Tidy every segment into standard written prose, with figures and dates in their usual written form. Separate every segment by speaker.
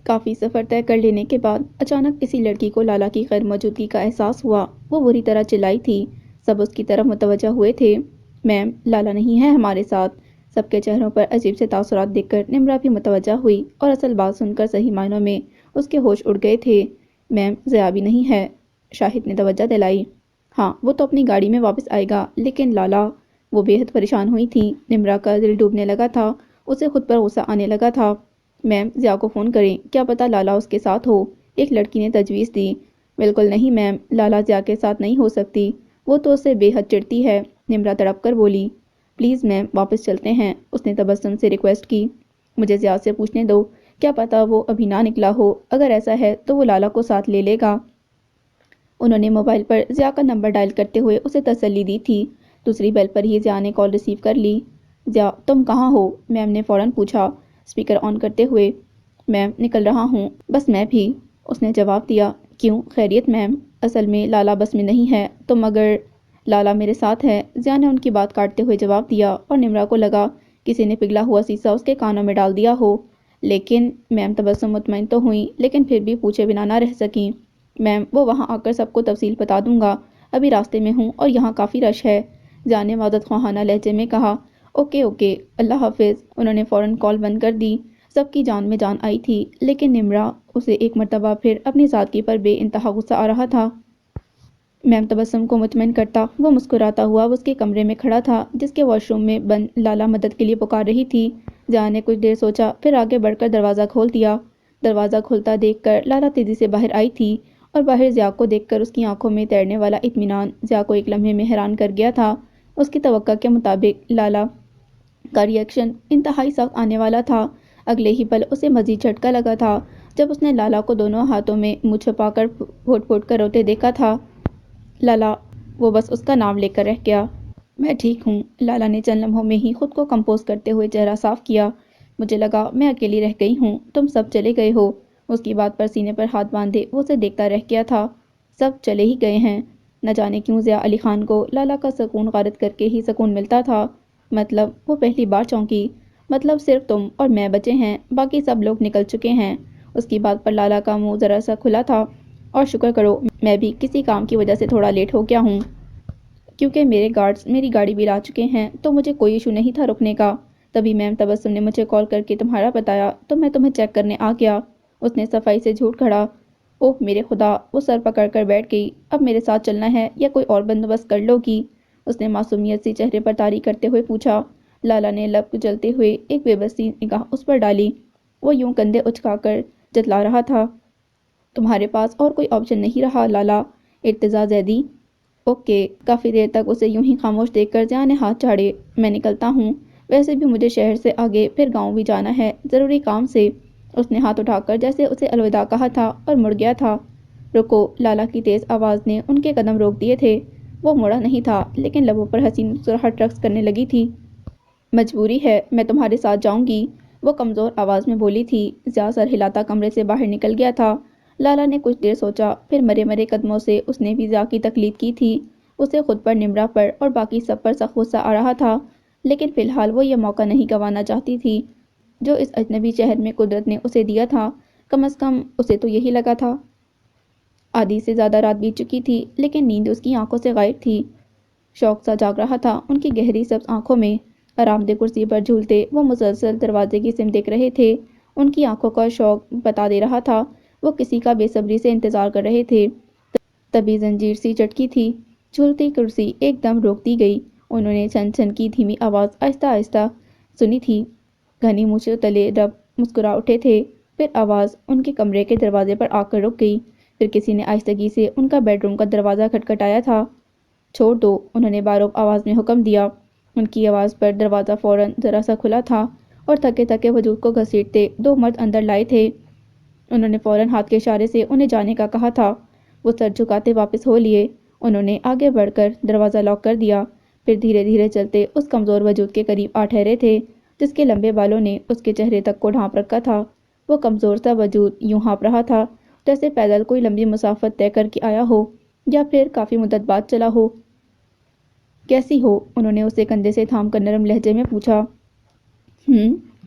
Speaker 1: کافی سفر طے کر لینے کے بعد اچانک کسی لڑکی کو لالا کی غیر موجودگی کا احساس ہوا۔ وہ بری طرح چلائی تھی۔ سب اس کی طرف متوجہ ہوئے تھے۔ میم، لالا نہیں ہے ہمارے ساتھ۔ سب کے چہروں پر عجیب سے تاثرات دیکھ کر نمرا بھی متوجہ ہوئی اور اصل بات سن کر صحیح معنوں میں اس کے ہوش اڑ گئے تھے۔ میم، ضیاء بھی نہیں ہے، شاہد نے توجہ دلائی۔ ہاں، وہ تو اپنی گاڑی میں واپس آئے گا، لیکن لالا… وہ بے حد پریشان ہوئی تھی۔ نمرا کا دل ڈوبنے لگا تھا۔ اسے خود پر غصہ آنے لگا تھا۔ میم، ضیاء کو فون کریں، کیا پتہ لالا اس کے ساتھ ہو، ایک لڑکی نے تجویز دی۔ بالکل نہیں میم، لالا ضیاء کے ساتھ نہیں ہو سکتی، وہ تو اس سے بے حد چڑھتی ہے، نمرا تڑپ کر بولی۔ پلیز میم، واپس چلتے ہیں، اس نے تبسم سے ریکویسٹ کی۔ مجھے ضیاء سے پوچھنے دو، کیا پتہ وہ ابھی نہ نکلا ہو، اگر ایسا ہے تو وہ لالا کو ساتھ لے لے گا۔ انہوں نے موبائل پر ضیاء کا نمبر ڈائل کرتے ہوئے اسے تسلی دی تھی۔ دوسری بیل پر ہی ضیاء نے کال ریسیو کر لی۔ ضیاء، تم کہاں ہو؟ میم نے فوراً پوچھا، اسپیکر آن کرتے ہوئے۔ میم، نکل رہا ہوں، بس میں بھی، اس نے جواب دیا۔ کیوں، خیریت میم؟ اصل میں لالا بس میں نہیں ہے، تم اگر… لالا میرے ساتھ ہے، ضیاء نے ان کی بات کاٹتے ہوئے جواب دیا، اور نمرا کو لگا کسی نے پگھلا ہوا سیسا اس کے کانوں میں ڈال دیا ہو۔ لیکن… میم تبسم مطمئن تو ہوئیں، لیکن پھر بھی پوچھے بنا نہ رہ سکیں۔ میم، وہ وہاں آ کر سب کو تفصیل بتا دوں گا، ابھی راستے میں ہوں اور یہاں کافی رش ہے، ضیاء نے مدد خواہانہ لہجے میں کہا۔ اوکے اوکے، اللہ حافظ۔ انہوں نے فوراً کال بند کر دی۔ سب کی جان میں جان آئی تھی، لیکن نمرا… اسے ایک مرتبہ پھر اپنی سادگی پر بے انتہا غصہ آ رہا تھا۔ میم تبسم کو مطمئن کرتا وہ مسکراتا ہوا اس کے کمرے میں کھڑا تھا، جس کے واش روم میں بند لالا مدد کے لیے پکار رہی تھی۔ ضیاء نے کچھ دیر سوچا، پھر آگے بڑھ کر دروازہ کھول دیا۔ دروازہ کھلتا دیکھ کر لالا تیزی سے باہر آئی تھی، اور باہر ضیاء کو دیکھ کر اس کی آنکھوں میں تیرنے والا اطمینان ضیاء کو ایک لمحے میں حیران کر گیا تھا۔ اس کی توقع کے مطابق لالا کا ری ایکشن انتہائی سخت آنے والا تھا۔ اگلے ہی پل اسے مزید جھٹکا لگا تھا جب اس نے لالا کو دونوں ہاتھوں میں منہ چھپا کر پھوٹ پھوٹ کر روتے دیکھا تھا۔ لالا… وہ بس اس کا نام لے کر رہ گیا۔ میں ٹھیک ہوں، لالا نے چند لمحوں میں ہی خود کو کمپوز کرتے ہوئے چہرہ صاف کیا۔ مجھے لگا میں اکیلی رہ گئی ہوں، تم سب چلے گئے ہو۔ اس کی بات پر سینے پر ہاتھ باندھے وہ اسے دیکھتا رہ گیا تھا۔ سب چلے ہی گئے ہیں، نہ جانے کیوں ضیاء علی خان کو لالا کا سکون غارت کر کے ہی سکون ملتا تھا۔ مطلب… وہ پہلی بار چونکی۔ مطلب صرف تم اور میں بچے ہیں، باقی سب لوگ نکل چکے ہیں۔ اس کی بات پر لالا کا منہ ذرا سا کھلا تھا۔ اور شکر کرو میں بھی کسی کام کی وجہ سے تھوڑا لیٹ ہو گیا ہوں، کیونکہ میرے گارڈز میری گاڑی بھی لا چکے ہیں، تو مجھے کوئی ایشو نہیں تھا رکنے کا۔ تبھی میم تبسم نے مجھے کال کر کے تمہارا بتایا تو میں تمہیں چیک کرنے آ گیا۔ اس نے صفائی سے جھوٹ کھڑا۔ اوہ میرے خدا، وہ سر پکڑ کر بیٹھ گئی۔ اب میرے ساتھ چلنا ہے یا کوئی اور بندوبست کر لو گی؟ اس نے معصومیت سی چہرے پر طاری کرتے ہوئے پوچھا۔ لالا نے لب کچلتے ہوئے ایک بے بس سی نگاہ اس پر ڈالی۔ وہ یوں کندھے اچکا کر جتلا رہا تھا۔ تمہارے پاس اور کوئی آپشن نہیں رہا لالا، ارتضیٰ زیدی۔ اوکے۔ کافی دیر تک اسے یوں ہی خاموش دیکھ کر ضیاء نے ہاتھ جھاڑے۔ میں نکلتا ہوں، ویسے بھی مجھے شہر سے آگے پھر گاؤں بھی جانا ہے، ضروری کام سے۔ اس نے ہاتھ اٹھا کر جیسے اسے الوداع کہا تھا اور مڑ گیا تھا۔ رکو، لالا کی تیز آواز نے ان کے قدم روک دیے تھے۔ وہ مڑا نہیں تھا، لیکن لبوں پر حسین مسکراہٹ رقص کرنے لگی تھی۔ مجبوری ہے، میں تمہارے ساتھ جاؤں گی، وہ کمزور آواز میں بولی تھی۔ ضیاء سر ہلاتا کمرے سے باہر نکل گیا تھا۔ لالا نے کچھ دیر سوچا، پھر مرے مرے قدموں سے اس نے بھی ضیاء کی تقلید کی تھی۔ اسے خود پر، نمرا پر اور باقی سب پر سخت غصہ آ رہا تھا، لیکن فی الحال وہ یہ موقع نہیں گنوانا چاہتی تھی جو اس اجنبی شہر میں قدرت نے اسے دیا تھا۔ کم از کم اسے تو یہی لگا تھا۔ آدھی سے زیادہ رات بیت چکی تھی، لیکن نیند اس کی آنکھوں سے غائب تھی۔ شوق سا جاگ رہا تھا ان کی گہری سبز آنکھوں میں۔ آرام دہ کرسی پر جھولتے وہ مسلسل دروازے کی سمت دیکھ رہے تھے۔ ان کی آنکھوں کا شوق بتا دے رہا تھا وہ کسی کا بے صبری سے انتظار کر رہے تھے۔ تبھی زنجیر سی چٹکی تھی، جھولتی کرسی ایک دم روک دی گئی۔ انہوں نے چھن چھن کی دھیمی آواز آہستہ آہستہ سنی تھی۔ گھنی مونچھوں تلے رب مسکرا اٹھے تھے، پھر آواز ان کے کمرے کے دروازے پر آ کر رک گئی۔ پھر کسی نے آہستگی سے ان کا بیڈ روم کا دروازہ کھٹکھٹایا تھا۔ چھوڑ دو، انہوں نے باروک آواز میں حکم دیا۔ ان کی آواز پر دروازہ فوراً ذرا سا کھلا تھا، اور تھکے تھکے وجود کو گھسیٹتے دو مرد اندر لائے تھے۔ انہوں نے فوراً ہاتھ کے اشارے سے انہیں جانے کا کہا تھا۔ وہ سر جھکاتے واپس ہو لیے۔ انہوں نے آگے بڑھ کر دروازہ لاک کر دیا، پھر دھیرے دھیرے چلتے اس کمزور وجود کے قریب آ ٹھہرے تھے جس کے لمبے بالوں نے اس کے چہرے تک کو ڈھانپ رکھا تھا۔ وہ کمزور سا وجود یوں ہانپ رہا تھا جیسے پیدل کوئی لمبی مسافت طے کر کے آیا ہو، یا پھر کافی مدت بعد چلا ہو۔ کیسی ہو؟ انہوں نے اسے کندھے سے تھام کر نرم لہجے میں پوچھا۔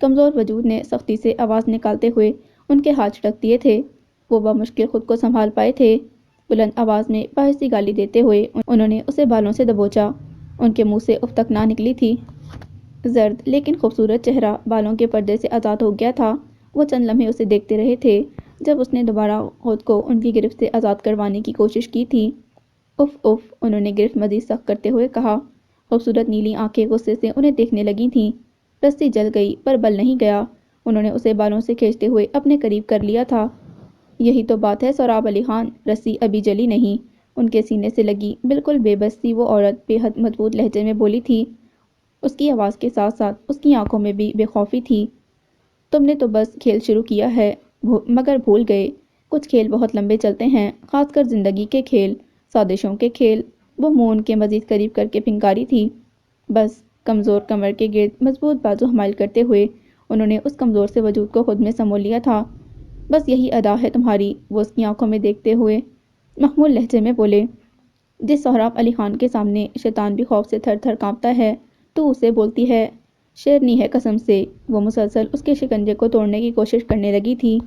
Speaker 1: کمزور وجود نے سختی سے آواز نکالتے ہوئے ان کے ہاتھ جھٹک دیے تھے۔ وہ بمشکل خود کو سنبھال پائے تھے۔ بلند آواز میں باعث سی گالی دیتے ہوئے انہوں نے اسے بالوں سے دبوچا۔ ان کے منہ سے اف تک نہ نکلی تھی۔ زرد لیکن خوبصورت چہرہ بالوں کے پردے سے آزاد ہو گیا تھا۔ وہ چند لمحے اسے دیکھتے رہے تھے۔ جب اس نے دوبارہ خود کو ان کی گرفت سے آزاد کروانے کی کوشش کی تھی۔ اف اف، انہوں نے گرفت مزید سخت کرتے ہوئے کہا۔ خوبصورت نیلی آنکھیں غصے سے انہیں دیکھنے لگی تھیں۔ رسی جل گئی پر بل نہیں گیا۔ انہوں نے اسے بالوں سے کھینچتے ہوئے اپنے قریب کر لیا تھا۔ یہی تو بات ہے سہراب علی خان، رسی ابھی جلی نہیں۔ ان کے سینے سے لگی بالکل بے بس سی وہ عورت بے حد مضبوط لہجے میں بولی تھی۔ اس کی آواز کے ساتھ ساتھ اس کی آنکھوں میں بھی بے خوفی تھی۔ تم نے تو بس کھیل شروع کیا ہے، مگر بھول گئے کچھ کھیل بہت لمبے چلتے ہیں، خاص کر زندگی کے کھیل، سازشوں کے کھیل۔ وہ منہ ان کے مزید قریب کر کے پھنکاری تھی۔ بس کمزور کمر کے گرد مضبوط بازو حمائل کرتے ہوئے انہوں نے اس کمزور سے وجود کو خود میں سمول لیا تھا۔ بس یہی ادا ہے تمہاری، وہ اس کی آنکھوں میں دیکھتے ہوئے محمول لہجے میں بولے۔ جس سہراب علی خان کے سامنے شیطان بھی خوف سے تھر تھر کانپتا ہے، تو اسے بولتی ہے شیرنی ہے قسم سے۔ وہ مسلسل اس کے شکنجے کو توڑنے کی کوشش کرنے لگی تھی۔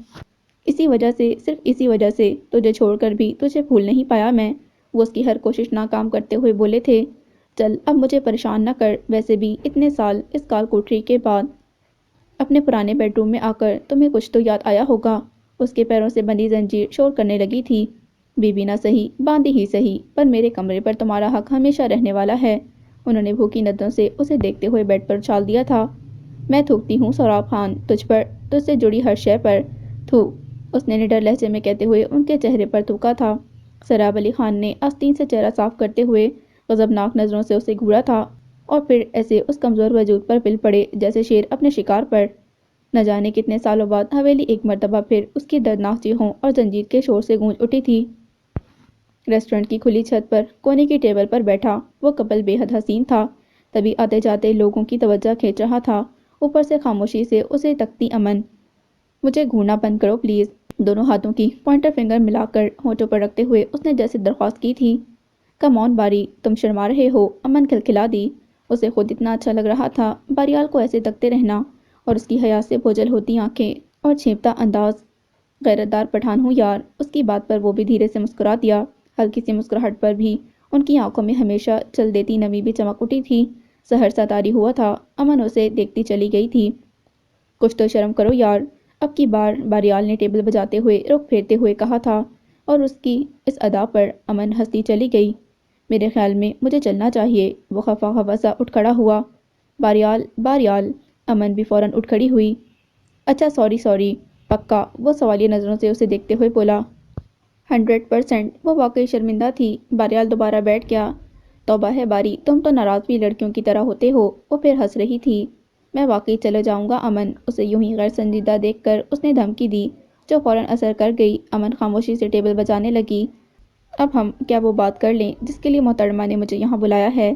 Speaker 1: اسی وجہ سے، صرف اسی وجہ سے تجھے چھوڑ کر بھی تجھے بھول نہیں پایا میں، وہ اس کی ہر کوشش ناکام کرتے ہوئے بولے تھے۔ چل اب مجھے پریشان نہ کر، ویسے بھی اتنے سال اس کال کوٹری کے بعد اپنے پرانے بیڈ روم میں آ کر تمہیں کچھ تو یاد آیا ہوگا۔ اس کے پیروں سے بندھی زنجیر شور کرنے لگی تھی۔ بی بی نہ سہی، باندھی ہی سہی، پر میرے کمرے پر تمہارا حق ہمیشہ رہنے والا ہے۔ انہوں نے بھوکی نظروں سے اسے دیکھتے ہوئے بیڈ پر اچھال دیا تھا۔ میں تھوکتی ہوں سہراب خان تجھ پر، تجھ سے جڑی ہر شے پر، تھو، اس نے نڈر لہجے میں کہتے ہوئے ان کے چہرے پر تھوکا تھا۔ سہراب علی خان نے آستین سے چہرہ صاف کرتے ہوئے غضبناک نظروں سے اسے گھورا تھا اور پھر ایسے اس کمزور وجود پر پل پڑے جیسے شیر اپنے شکار پر۔ نہ جانے کتنے سالوں بعد حویلی ایک مرتبہ پھر اس کی دردناک چیخوں اور زنجیر کے شور سے گونج اٹھی تھی۔ ریسٹورنٹ کی کھلی چھت پر کونے کی ٹیبل پر بیٹھا وہ کپل بے حد حسین تھا، تبھی آتے جاتے لوگوں کی توجہ کھینچ رہا تھا۔ اوپر سے خاموشی سے اسے تکتی امن۔ مجھے گھورنا بند کرو پلیز، دونوں ہاتھوں کی پوائنٹر فنگر ملا کر ہونٹوں پر رکھتے ہوئے اس نے جیسے درخواست کی تھی۔ کم آن باری، تم شرما رہے ہو، امن کھلکھلا دی۔ اسے خود اتنا اچھا لگ رہا تھا باریال کو ایسے تکتے رہنا، اور اس کی حیا سے بوجھل ہوتی آنکھیں اور چھیپتا انداز۔ غیرت دار پٹھان ہوں یار، اس کی بات پر وہ بھی دھیرے سے مسکرا دیا۔ ہلکی سی مسکراہٹ پر بھی ان کی آنکھوں میں ہمیشہ چل دیتی نمی بھی چمک اٹھی تھی۔ سحر سا طاری ہوا تھا، امن اسے دیکھتی چلی گئی تھی۔ کچھ تو شرم کرو یار، اب کی بار باریال نے ٹیبل بجاتے ہوئے رخ پھیرتے ہوئے کہا تھا، اور اس کی اس ادا پر امن ہنستی چلی گئی۔ میرے خیال میں مجھے چلنا چاہیے، وہ خفا خفا سا اٹھ کھڑا ہوا۔ باریال باریال، امن بھی فوراً اٹھ کھڑی ہوئی۔ اچھا سوری سوری، پکا، وہ سوالیہ نظروں سے اسے دیکھتے ہوئے بولا۔ 100%، وہ واقعی شرمندہ تھی۔ باریال دوبارہ بیٹھ گیا۔ توبہ ہے باری، تم تو ناراض بھی لڑکیوں کی طرح ہوتے ہو، وہ پھر ہنس رہی تھی۔ میں واقعی چلے جاؤں گا امن، اسے یوں ہی غیر سنجیدہ دیکھ کر اس نے دھمکی دی، جو فوراً اثر کر گئی۔ امن خاموشی سے ٹیبل بجانے لگی۔ اب ہم کیا وہ بات کر لیں جس کے لیے محترمہ نے مجھے یہاں بلایا ہے؟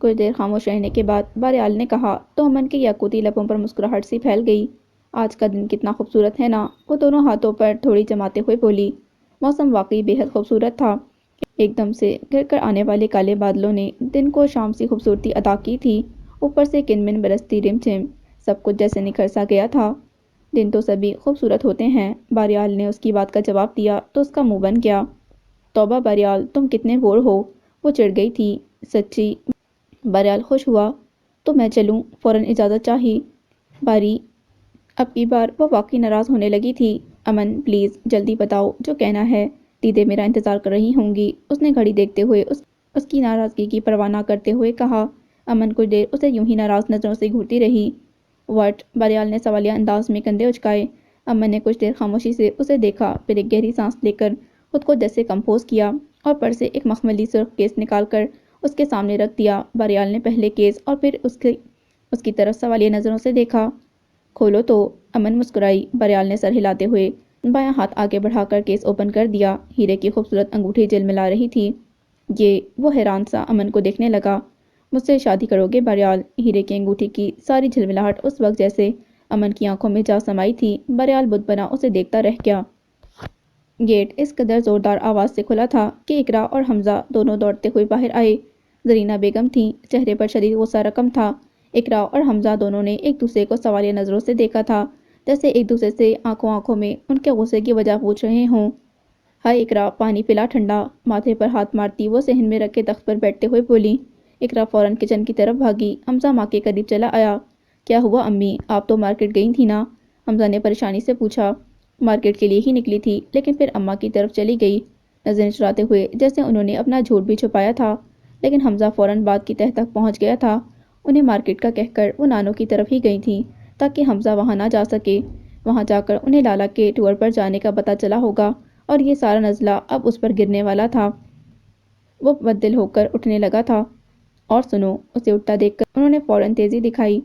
Speaker 1: کچھ دیر خاموش رہنے کے بعد باریال نے کہا تو امن کے یاقوتی لبوں پر مسکراہٹ سی پھیل گئی۔ آج کا دن کتنا خوبصورت ہے نا، وہ دونوں ہاتھوں پر تھوڑی جماتے ہوئے بولی۔ موسم واقعی بے حد خوبصورت تھا۔ ایک دم سے گھر کر آنے والے کالے بادلوں نے دن کو شام سی خوبصورتی عطا کی تھی۔ اوپر سے کنمن برستی رم جھم، سب کچھ جیسے نکھر سا گیا تھا۔ دن تو سبھی خوبصورت ہوتے ہیں، باریال نے اس کی بات کا جواب دیا تو اس کا منہ بن گیا۔ توبہ باریال، تم کتنے بور ہو، وہ چڑھ گئی تھی۔ سچی؟ باریال خوش ہوا۔ تو میں چلوں؟ فوراً اجازت چاہی۔ باری اب کی بار وہ واقعی ناراض ہونے لگی تھی۔ امن پلیز جلدی بتاؤ جو کہنا ہے، دیدے میرا انتظار کر رہی ہوں گی، اس نے گھڑی دیکھتے ہوئے اس کی ناراضگی کی پرواہ نہ کرتے ہوئے کہا۔ امن کچھ دیر اسے یوں ہی ناراض نظروں سے گھورتی رہی۔ واٹ؟ باریال نے سوالیہ انداز میں کندھے اچکائے۔ امن نے کچھ دیر خاموشی سے اسے دیکھا، پھر ایک گہری سانس لے کر خود کو جیسے کمپوز کیا اور پرس سے ایک مخملی سرخ کیس نکال کر اس کے سامنے رکھ دیا۔ باریال نے پہلے کیس اور پھر اس کی طرف سوالیہ نظروں سے دیکھا۔ کھولو تو، امن مسکرائی۔ باریال نے سر ہلاتے ہوئے بایاں ہاتھ آگے بڑھا کر کیس اوپن کر دیا۔ ہیرے کی خوبصورت انگوٹھی جلملا رہی تھی۔ یہ، وہ حیران سا امن کو دیکھنے لگا۔ مجھ سے شادی کرو گے باریال؟ ہیرے کی انگوٹھی کی ساری جھلملاہٹ اس وقت جیسے امن کی آنکھوں میں جا سمائی تھی۔ باریال بت بنا اسے دیکھتا رہ گیا۔ گیٹ اس قدر زوردار آواز سے کھلا تھا کہ اقرا اور حمزہ دونوں دوڑتے ہوئے باہر آئے۔ زرینہ بیگم تھیں، چہرے پر شدید غصہ رقم تھا۔ اقرا اور حمزہ دونوں نے ایک دوسرے کو سوالیہ نظروں سے دیکھا تھا۔ جیسے ایک دوسرے سے آنکھوں آنکھوں میں ان کے غصے کی وجہ پوچھ رہے ہوں۔ ہائے اقرا، پانی پلا ٹھنڈا۔ ماتھے پر ہاتھ مارتی وہ صحن میں رکھے تخت پر بیٹھتے ہوئے بولی۔ اقرا فوراً کچن کی طرف بھاگی۔ حمزہ ماں کے قریب چلا آیا۔ کیا ہوا امی، آپ تو مارکیٹ گئی تھی نا؟ حمزہ نے پریشانی سے پوچھا۔ مارکیٹ کے لیے ہی نکلی تھی، لیکن پھر اماں کی طرف چلی گئی، نظریں چراتے ہوئے، جیسے انہوں نے اپنا جھوٹ بھی چھپایا تھا۔ لیکن حمزہ فوراً بات کی تہہ تک پہنچ گیا تھا۔ انہیں مارکیٹ کا کہہ کر وہ نانوں کی طرف ہی گئی تھیں تاکہ حمزہ وہاں نہ جا سکے۔ وہاں جا کر انہیں لالا کے ٹور پر جانے کا پتہ چلا ہوگا اور یہ سارا نزلہ اب اس پر گرنے والا تھا۔ وہ بددل ہو کر اٹھنے لگا تھا۔ اور سنو، اسے اٹھتا دیکھ کر انہوں نے فوراً تیزی دکھائی۔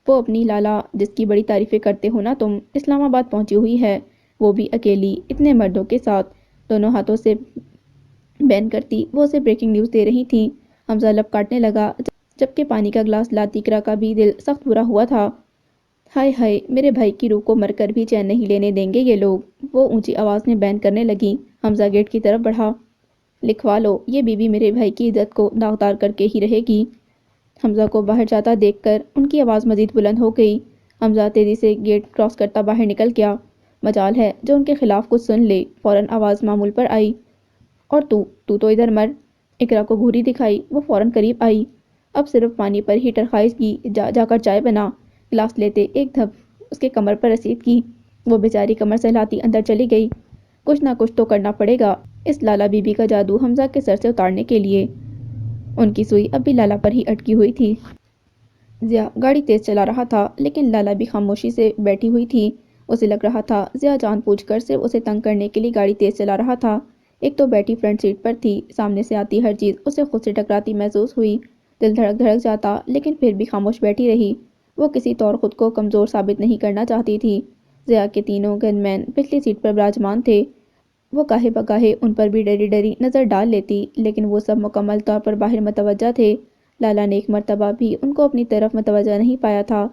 Speaker 1: وہ اپنی لالا جس کی بڑی تعریفیں کرتے ہو نا تم، اسلام آباد پہنچی ہوئی ہے، وہ بھی اکیلی، اتنے مردوں کے ساتھ۔ دونوں ہاتھوں سے بین کرتی وہ اسے بریکنگ نیوز دے رہی تھیں۔ حمزہ لب کاٹنے لگا، جبکہ پانی کا گلاس لاتی اقرا کا بھی دل سخت برا ہوا تھا۔ ہائے ہائے، میرے بھائی کی روح کو مر کر بھی چین نہیں لینے دیں گے یہ لوگ، وہ اونچی آواز میں بین کرنے لگی۔ حمزہ گیٹ کی طرف بڑھا۔ لکھوا لو، یہ بیوی میرے بھائی کی عزت کو داغدار کر کے ہی رہے گی۔ حمزہ کو باہر جاتا دیکھ کر ان کی آواز مزید بلند ہو گئی۔ حمزہ تیزی سے گیٹ کراس کرتا باہر نکل گیا۔ مجال ہے جو ان کے خلاف کچھ سن لے۔ فوراً آواز معمول پر آئی۔ اور تو ادھر مر۔ اقرا کو گھوری دکھائی، وہ فوراً قریب آئی۔ اب صرف پانی پر ہی ٹرخائز کی، جا کر چائے بنا۔ گلاس لیتے ایک دھپ اس کے کمر پر رسید کی۔ وہ بیچاری کمر سہلاتی اندر چلی گئی۔ کچھ نہ کچھ تو کرنا پڑے گا اس لالا بی بی کا جادو حمزہ کے سر سے اتارنے کے لیے۔ ان کی سوئی اب بھی لالا پر ہی اٹکی ہوئی تھی۔ ضیاء گاڑی تیز چلا رہا تھا، لیکن لالا بھی خاموشی سے بیٹھی ہوئی تھی۔ اسے لگ رہا تھا ضیاء جان بوجھ کر صرف اسے تنگ کرنے کے لیے گاڑی تیز چلا رہا تھا۔ ایک تو بیٹھی فرنٹ سیٹ پر تھی، سامنے سے آتی ہر چیز اسے خود سے ٹکراتی محسوس ہوئی۔ دل دھڑک دھڑک جاتا، لیکن پھر بھی خاموش بیٹھی رہی۔ وہ کسی طور خود کو کمزور ثابت نہیں کرنا چاہتی تھی۔ ضیاء کے تینوں گن مین پچھلی سیٹ پر براجمان تھے۔ وہ گاہے بگاہے ان پر بھی ڈری ڈری نظر ڈال لیتی، لیکن وہ سب مکمل طور پر باہر متوجہ تھے۔ لالا نے ایک مرتبہ بھی ان کو اپنی طرف متوجہ نہیں پایا تھا۔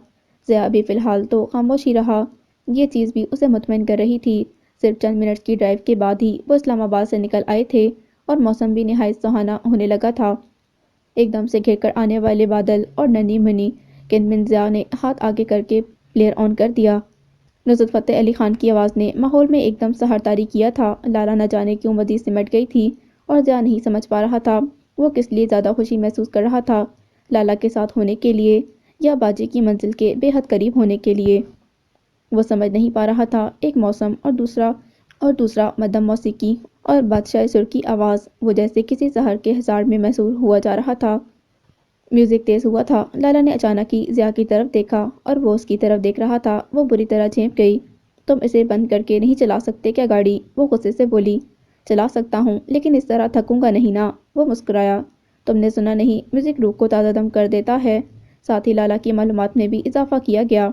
Speaker 1: ضیاء بھی فی الحال تو خاموش ہی رہا۔ یہ چیز بھی اسے مطمئن کر رہی تھی۔ صرف چند منٹ کی ڈرائیو کے بعد ہی وہ اسلام آباد سے نکل آئے تھے اور موسم بھی نہایت سہانا ہونے لگا تھا۔ ایک دم سے گھر کر آنے والے بادل اور ننھی منھی گند من ضیاء نے ہاتھ آگے کر کے پلیئر آن کر دیا۔ نصرت فتح علی خان کی آواز نے ماحول میں ایک دم سحر طاری کیا تھا۔ لالا نہ جانے کیوں مزید سمٹ گئی تھی اور ضیاء نہیں سمجھ پا رہا تھا وہ کس لیے زیادہ خوشی محسوس کر رہا تھا، لالا کے ساتھ ہونے کے لیے یا باجی کی منزل کے بے حد قریب ہونے کے لیے۔ وہ سمجھ نہیں پا رہا تھا، ایک موسم اور دوسرا مدھم موسیقی اور بادشاہ سر کی آواز، وہ جیسے کسی سحر کے حصار میں محصور ہوا جا رہا تھا۔ میوزک تیز ہوا تھا۔ لالا نے اچانک ہی ضیاء کی طرف دیکھا اور وہ اس کی طرف دیکھ رہا تھا۔ وہ بری طرح چینپ گئی۔ تم اسے بند کر کے نہیں چلا سکتے کیا گاڑی؟ وہ غصے سے بولی۔ چلا سکتا ہوں، لیکن اس طرح تھکوں گا نہیں نا، وہ مسکرایا۔ تم نے سنا نہیں، میوزک روح کو تازہ دم کر دیتا ہے۔ ساتھ ہی لالا کی معلومات میں بھی اضافہ کیا گیا۔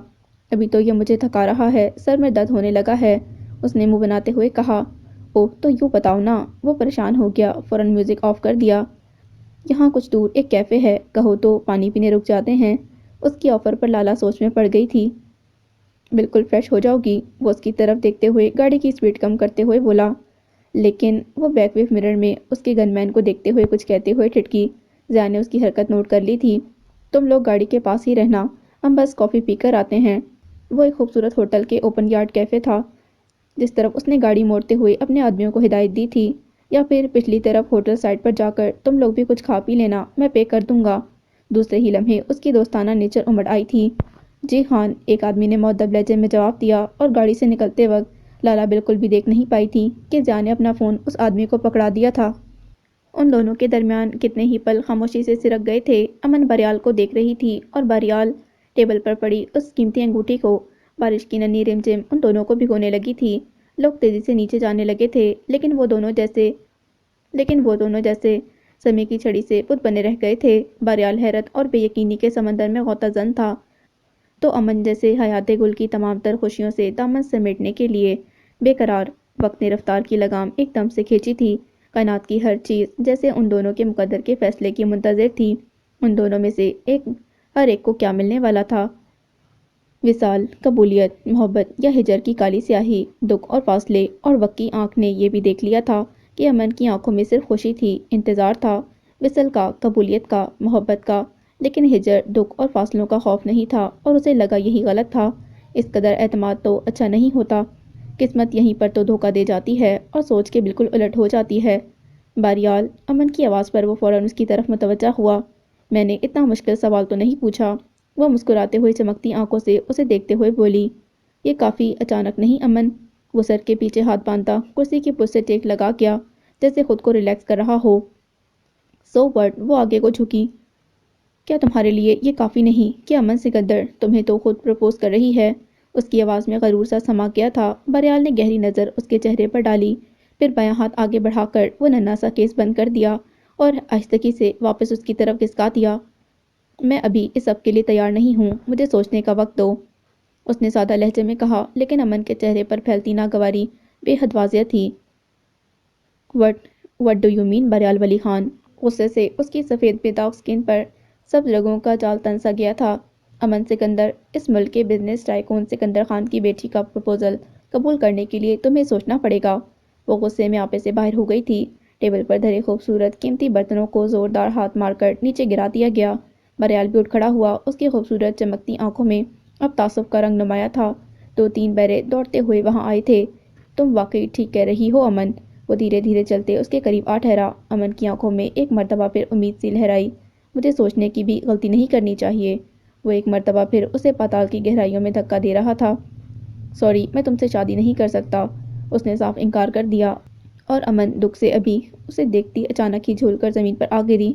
Speaker 1: ابھی تو یہ مجھے تھکا رہا ہے، سر میں درد ہونے لگا ہے، اس نے منہ بناتے ہوئے کہا۔ اوہ تو یوں بتاؤ نا، وہ پریشان ہو گیا۔ فوراً میوزک آف کر دیا۔ یہاں کچھ دور ایک کیفے ہے، کہو تو پانی پینے رک جاتے ہیں۔ اس کی آفر پر لالا سوچ میں پڑ گئی تھی۔ بالکل فریش ہو جاؤ گی، وہ اس کی طرف دیکھتے ہوئے گاڑی کی سپیڈ کم کرتے ہوئے بولا۔ لیکن وہ بیک ویو مرر میں اس کے گن مین کو دیکھتے ہوئے کچھ کہتے ہوئے ٹھٹکی۔ ضیاء نے اس کی حرکت نوٹ کر لی تھی۔ تم لوگ گاڑی کے پاس ہی رہنا، ہم بس کافی پی کر آتے ہیں۔ وہ ایک خوبصورت ہوٹل کے اوپن یارڈ کیفے تھا جس طرف اس نے گاڑی موڑتے ہوئے اپنے آدمیوں کو ہدایت دی تھی، یا پھر پچھلی طرف ہوٹل سائٹ پر جا کر تم لوگ بھی کچھ کھا پی لینا، میں پے کر دوں گا۔ دوسرے ہی لمحے اس کی دوستانہ نیچر امڑ آئی تھی۔ جی خان، ایک آدمی نے مؤدب لہجے میں جواب دیا، اور گاڑی سے نکلتے وقت لالا بالکل بھی دیکھ نہیں پائی تھی کہ ضیاء نے اپنا فون اس آدمی کو پکڑا دیا تھا۔ ان دونوں کے درمیان کتنے ہی پل خاموشی سے سرک گئے تھے۔ امن باریال کو دیکھ رہی تھی اور باریال ٹیبل پر پڑی اس قیمتی انگوٹھی کو۔ بارش کی ننھی رم جم ان دونوں کو بھگونے لگی تھی۔ لوگ تیزی سے نیچے جانے لگے تھے، لیکن وہ دونوں جیسے سمے کی چھڑی سے بت بنے رہ گئے تھے۔ باریال حیرت اور بے یقینی کے سمندر میں غوطہ زن تھا، تو امن جیسے حیات گل کی تمام تر خوشیوں سے دامن سمیٹنے کے لیے بے قرار۔ وقت نے رفتار کی لگام ایک دم سے کھینچی تھی۔ کائنات کی ہر چیز جیسے ان دونوں کے مقدر کے فیصلے کی منتظر تھی۔ ان دونوں میں سے ہر ایک کو کیا ملنے والا تھا؟ وصال، قبولیت، محبت یا ہجر کی کالی سیاہی؟ دکھ اور فاصلے اور وقت کی آنکھ نے یہ بھی دیکھ لیا تھا کہ امن کی آنکھوں میں صرف خوشی تھی، انتظار تھا، وصل کا، قبولیت کا، محبت کا، لیکن ہجر، دکھ اور فاصلوں کا خوف نہیں تھا، اور اسے لگا یہی غلط تھا۔ اس قدر اعتماد تو اچھا نہیں ہوتا۔ قسمت یہیں پر تو دھوکہ دے جاتی ہے اور سوچ کے بالکل الٹ ہو جاتی ہے۔ باریال، امن کی آواز پر وہ فوراً اس کی طرف متوجہ ہوا۔ میں نے اتنا مشکل سوال تو نہیں پوچھا۔ وہ مسکراتے ہوئے چمکتی آنکھوں سے اسے دیکھتے ہوئے بولی، یہ کافی اچانک نہیں امن؟ وہ سر کے پیچھے ہاتھ باندھتا کرسی کی پشت سے ٹیک لگا گیا، جیسے خود کو ریلیکس کر رہا ہو۔ So what? وہ آگے کو جھکی۔ کیا تمہارے لیے یہ کافی نہیں کہ امن سکندر تمہیں تو خود پرپوز کر رہی ہے؟ اس کی آواز میں غرور سا سما گیا تھا۔ باریال نے گہری نظر اس کے چہرے پر ڈالی، پھر بایاں ہاتھ آگے بڑھا کر وہ ننھا سا کیس بند کر دیا اور آہستگی سے واپس اس کی طرف گھسکا دیا۔ میں ابھی اس سب کے لیے تیار نہیں ہوں، مجھے سوچنے کا وقت دو، اس نے سادہ لہجے میں کہا، لیکن امن کے چہرے پر پھیلتی ناگواری بے حد واضح تھی۔ وٹ ڈو یو مین باریال ولی خان؟ غصے سے اس کی سفید بے داغ سکن پر سب رگوں کا جال تن سا گیا تھا۔ امن سکندر، اس ملک کے بزنس ٹائکون سکندر خان کی بیٹی کا پرپوزل قبول کرنے کے لیے تمہیں سوچنا پڑے گا۔ وہ غصے میں آپے سے باہر ہو گئی تھی۔ ٹیبل پر دھرے خوبصورت قیمتی برتنوں کو زوردار ہاتھ مار کر نیچے گرا دیا گیا۔ باریال بھی اٹھ کھڑا ہوا، اس کی خوبصورت چمکتی آنکھوں میں اب تعصب کا رنگ نمایاں تھا۔ دو تین بیرے دوڑتے ہوئے وہاں آئے تھے۔ تم واقعی ٹھیک کہہ رہی ہو امن؟ وہ دھیرے دھیرے چلتے اس کے قریب آ ٹھہرا۔ امن کی آنکھوں میں ایک مرتبہ پھر امید سی لہرائی۔ مجھے سوچنے کی بھی غلطی نہیں کرنی چاہیے۔ وہ ایک مرتبہ پھر اسے پاتال کی گہرائیوں میں دھکا دے رہا تھا۔ سوری، میں تم سے شادی نہیں کر سکتا، اس نے صاف انکار کر دیا، اور امن دکھ سے ابھی اسے دیکھتی اچانک ہی جھول کر زمین پر آ گری۔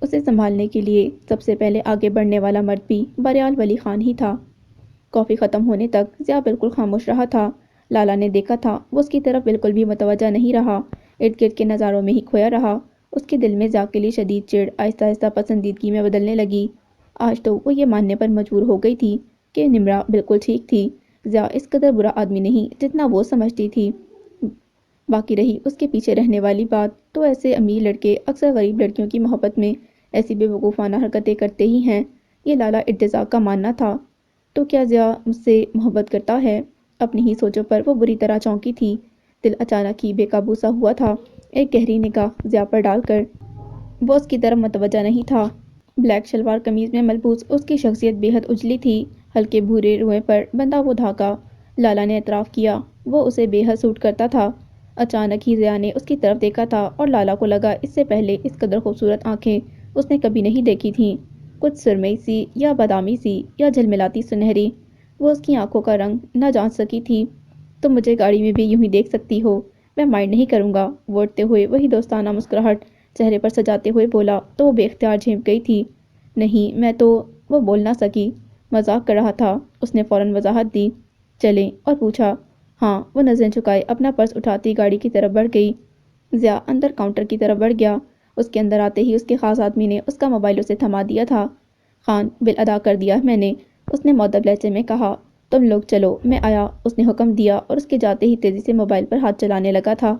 Speaker 1: اسے سنبھالنے کے لیے سب سے پہلے آگے بڑھنے والا مرد بھی باریال ولی خان ہی تھا۔ کافی ختم ہونے تک ضیاء بالکل خاموش رہا تھا۔ لالا نے دیکھا تھا وہ اس کی طرف بالکل بھی متوجہ نہیں رہا، ارد گرد کے نظاروں میں ہی کھویا رہا۔ اس کے دل میں ضیاء کے لیے شدید چڑ آہستہ آہستہ پسندیدگی میں بدلنے لگی۔ آج تو وہ یہ ماننے پر مجبور ہو گئی تھی کہ نمرا بالکل ٹھیک تھی، ضیاء اس قدر برا آدمی نہیں جتنا وہ سمجھتی تھی۔ باقی رہی اس کے پیچھے رہنے والی بات، تو ایسے امیر لڑکے اکثر غریب لڑکیوں کی محبت میں ایسی بے وقوفانہ حرکتیں کرتے ہی ہیں، یہ لالا ارتزاق کا ماننا تھا۔ تو کیا ضیاء مجھ سے محبت کرتا ہے؟ اپنی ہی سوچوں پر وہ بری طرح چونکی تھی۔ دل اچانک ہی بے قابو سا ہوا تھا۔ ایک گہری نگاہ ضیاء پر ڈال کر وہ اس کی طرف متوجہ نہیں تھا۔ بلیک شلوار قمیض میں ملبوس اس کی شخصیت بے حد اجلی تھی، ہلکے بھورے روئے پر بندھا وہ دھاگا، لالا نے اعتراف کیا، وہ اسے بے حد سوٹ کرتا تھا۔ اچانک ہی ضیاء نے اس کی طرف دیکھا تھا اور لالا کو لگا اس سے پہلے اس قدر خوبصورت آنکھیں اس نے کبھی نہیں دیکھی تھیں، کچھ سرمئی سی یا بادامی سی یا جھلملاتی سنہری۔ وہ اس کی آنکھوں کا رنگ نہ جان سکی تھی۔ تم مجھے گاڑی میں بھی یوں ہی دیکھ سکتی ہو، میں مائنڈ نہیں کروں گا، وہ اٹھتے ہوئے وہی دوستانہ مسکراہٹ چہرے پر سجاتے ہوئے بولا تو وہ بے اختیار جھنپ گئی تھی۔ نہیں میں تو، وہ بول نہ سکی، مذاق کر رہا تھا، اس نے فوراً وضاحت دی۔ چلیں؟ اور پوچھا۔ ہاں، وہ نظریں جھکائے اپنا پرس اٹھاتی گاڑی کی طرف بڑھ گئی۔ ضیاء اندر کاؤنٹر کی طرف بڑھ گیا۔ اس کے اندر آتے ہی اس کے خاص آدمی نے اس کا موبائل اسے تھما دیا تھا۔ خان، بل ادا کر دیا میں نے، اس نے مؤدب لہجے میں کہا۔ تم لوگ چلو، میں آیا، اس نے حکم دیا اور اس کے جاتے ہی تیزی سے موبائل پر ہاتھ چلانے لگا تھا۔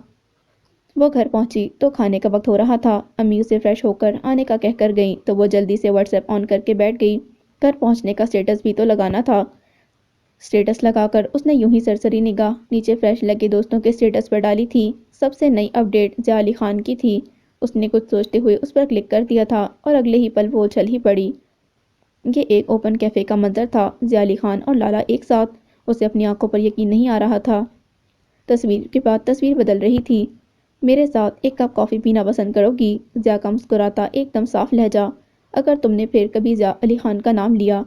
Speaker 1: وہ گھر پہنچی تو کھانے کا وقت ہو رہا تھا۔ امی اسے فریش ہو کر آنے کا کہہ کر گئیں تو وہ جلدی سے واٹس ایپ آن کر کے بیٹھ گئی۔ گھر پہنچنے کا سٹیٹس بھی تو لگانا تھا۔ سٹیٹس لگا کر اس نے یوں ہی سرسری نگاہ نیچے فریش لگے دوستوں کے سٹیٹس پر ڈالی تھی۔ سب سے نئی اپ ڈیٹ ضیاء علی خان کی تھی۔ اس نے کچھ سوچتے ہوئے اس پر کلک کر دیا تھا اور اگلے ہی پل وہ اچھل ہی پڑی۔ یہ ایک اوپن کیفے کا منظر تھا، ضیاء علی خان اور لالا ایک ساتھ، اسے اپنی آنکھوں پر یقین نہیں آ رہا تھا۔ تصویر کے بعد تصویر بدل رہی تھی۔ میرے ساتھ ایک کپ کافی پینا پسند کرو گی؟ ضیاء کا مسکراتا ایک دم صاف لہجہ۔ اگر تم نے پھر کبھی ضیاء علی خان کا نام لیا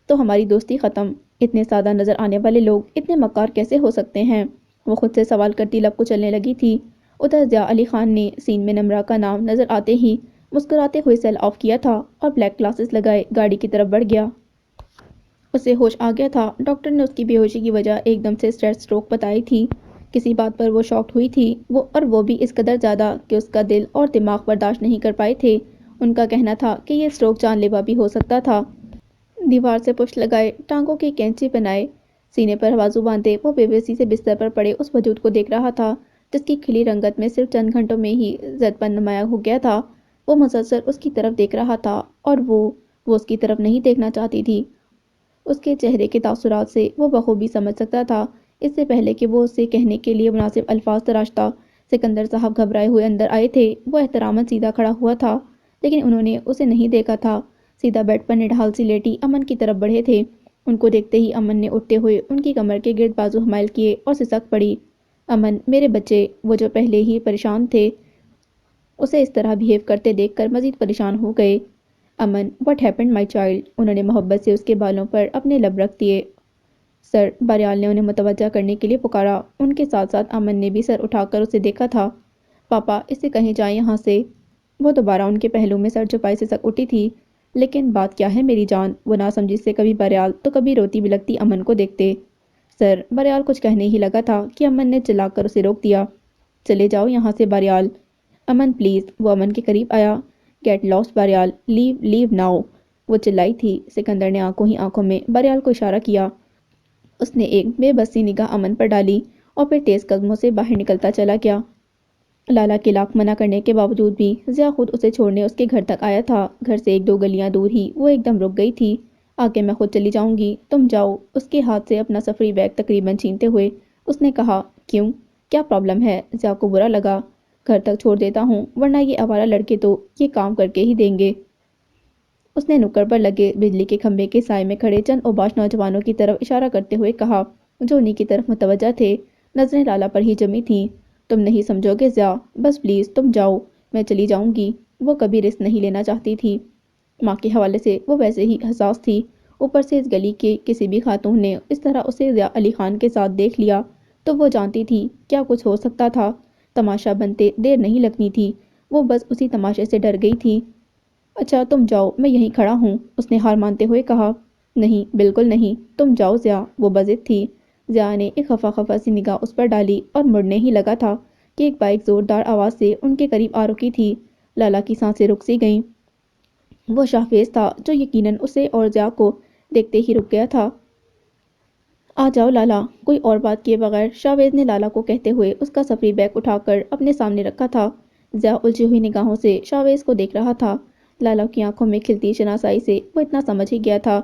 Speaker 1: تو ہماری دوستی ختم۔ اتنے سادہ نظر آنے والے لوگ اتنے مکار کیسے ہو سکتے ہیں؟ وہ خود سے سوال کرتی لب کچلنے لگی تھی۔ ادھر ضیاء علی خان نے سین میں نمرا کا نام نظر آتے ہی مسکراتے ہوئے سیل آف کیا تھا اور بلیک گلاسز لگائے گاڑی کی طرف بڑھ گیا۔ اسے ہوش آ گیا تھا۔ ڈاکٹر نے اس کی بے ہوشی کی وجہ ایک دم سے اسٹریس اسٹروک بتائی تھی۔ کسی بات پر وہ شاکڈ ہوئی تھی، وہ بھی اس قدر زیادہ کہ اس کا دل اور دماغ برداشت نہیں کر پائے تھے۔ ان کا کہنا تھا کہ یہ اسٹروک جان لیوا بھی ہو سکتا تھا۔ دیوار سے پشت لگائے، ٹانگوں کی کینچی بنائے، سینے پر بازو باندھے وہ بے بسی سے بستر پر پڑے اس وجود کو دیکھ رہا تھا جس کی کھلی رنگت میں صرف چند گھنٹوں میں ہی زد پن نمایاں ہو گیا تھا۔ وہ مسلسل اس کی طرف دیکھ رہا تھا اور وہ اس کی طرف نہیں دیکھنا چاہتی تھی۔ اس کے چہرے کے تاثرات سے وہ بخوبی سمجھ سکتا تھا۔ اس سے پہلے کہ وہ اسے کہنے کے لیے مناسب الفاظ تراشتا، سکندر صاحب گھبرائے ہوئے اندر آئے تھے۔ وہ احتراماً سیدھا کھڑا ہوا تھا، لیکن انہوں نے اسے نہیں دیکھا تھا۔ سیدھا بیڈ پر نڈھال سی لیٹی امن کی طرف بڑھے تھے۔ ان کو دیکھتے ہی امن نے اٹھتے ہوئے ان کی کمر کے گرد بازو حمائل کیے اور سسک پڑی۔ امن، میرے بچے، وہ جو پہلے ہی پریشان تھے اسے اس طرح بہیو کرتے دیکھ کر مزید پریشان ہو گئے۔ امن، واٹ ہیپنڈ مائی چائلڈ؟ انہوں نے محبت سے اس کے بالوں پر اپنے لب رکھ دیے۔ سر، باریال نے انہیں متوجہ کرنے کے لیے پکارا۔ ان کے ساتھ ساتھ امن نے بھی سر اٹھا کر اسے دیکھا تھا۔ پاپا، اسے کہیں جائیں یہاں سے۔ وہ دوبارہ ان کے پہلو میں سر چھپائے سسک اٹھی تھی۔ لیکن بات کیا ہے میری جان؟ وہ ناسمجھی سے کبھی باریال تو کبھی روتی بلکتی امن کو دیکھتے۔ سر، باریال کچھ کہنے ہی لگا تھا کہ امن نے چلا کر اسے روک دیا۔ چلے جاؤ یہاں سے باریال۔ امن پلیز۔ وہ امن کے قریب آیا۔ گیٹ لاسٹ باریال، لیو ناؤ، وہ چلائی تھی۔ سکندر نے آنکھوں ہی آنکھوں میں باریال کو اشارہ کیا۔ اس نے ایک بے بس سی نگاہ امن پر ڈالی اور پھر تیز قدموں سے باہر نکلتا چلا گیا۔ لالا کے لاکھ منع کرنے کے باوجود بھی ضیا خود اسے چھوڑنے اس کے گھر تک آیا تھا۔ گھر سے ایک دو گلیاں دور ہی وہ ایک دم رک گئی تھی۔ آگے میں خود چلی جاؤں گی، تم جاؤ، اس کے ہاتھ سے اپنا سفری بیگ تقریباً چھینتے ہوئے اس نے کہا۔ کیوں؟ کیا پرابلم ہے؟ ضیا کو برا لگا۔ گھر تک چھوڑ دیتا ہوں، ورنہ یہ آوارہ لڑکے تو یہ کام کر کے ہی دیں گے۔ اس نے نکڑ پر لگے بجلی کے کھمبے کے سائے میں کھڑے چند اوباش نوجوانوں کی طرف اشارہ کرتے ہوئے کہا، جو انہی کی طرف متوجہ تھے۔ نظریں لالا پر ہی جمی تھیں۔ تم نہیں سمجھو گے ضیا، بس پلیز تم جاؤ، میں چلی جاؤں گی۔ وہ کبھی رسک نہیں لینا چاہتی تھی۔ ماں کے حوالے سے وہ ویسے ہی حساس تھی، اوپر سے اس گلی کے کسی بھی خاتون نے اس طرح اسے ضیا علی خان کے ساتھ دیکھ لیا تو وہ جانتی تھی کیا کچھ ہو سکتا تھا۔ تماشا بنتے دیر نہیں لگنی تھی، وہ بس اسی تماشے سے ڈر گئی تھی۔ اچھا تم جاؤ، میں یہیں کھڑا ہوں، اس نے ہار مانتے ہوئے کہا۔ نہیں، بالکل نہیں، تم جاؤ ضیا، وہ بضد تھی۔ ضیا نے ایک خفا خفا سی نگاہ اس پر ڈالی اور مڑنے ہی لگا تھا کہ ایک بائک زوردار آواز سے ان کے قریب آ رکی تھی۔ لالا کی سانسیں رک سی گئیں۔ وہ شاہفیز تھا جو یقیناً اسے اور ضیا کو دیکھتے ہی رک گیا تھا۔ آ جاؤ لالا، کوئی اور بات کیے بغیر شاہویز نے لالا کو کہتے ہوئے اس کا سفری بیگ اٹھا کر اپنے سامنے رکھا تھا۔ ضیا الجھی ہوئی نگاہوں سے شاہویز کو دیکھ رہا تھا۔ لالا کی آنکھوں میں کھلتی شناسائی سے وہ اتنا سمجھ ہی گیا تھا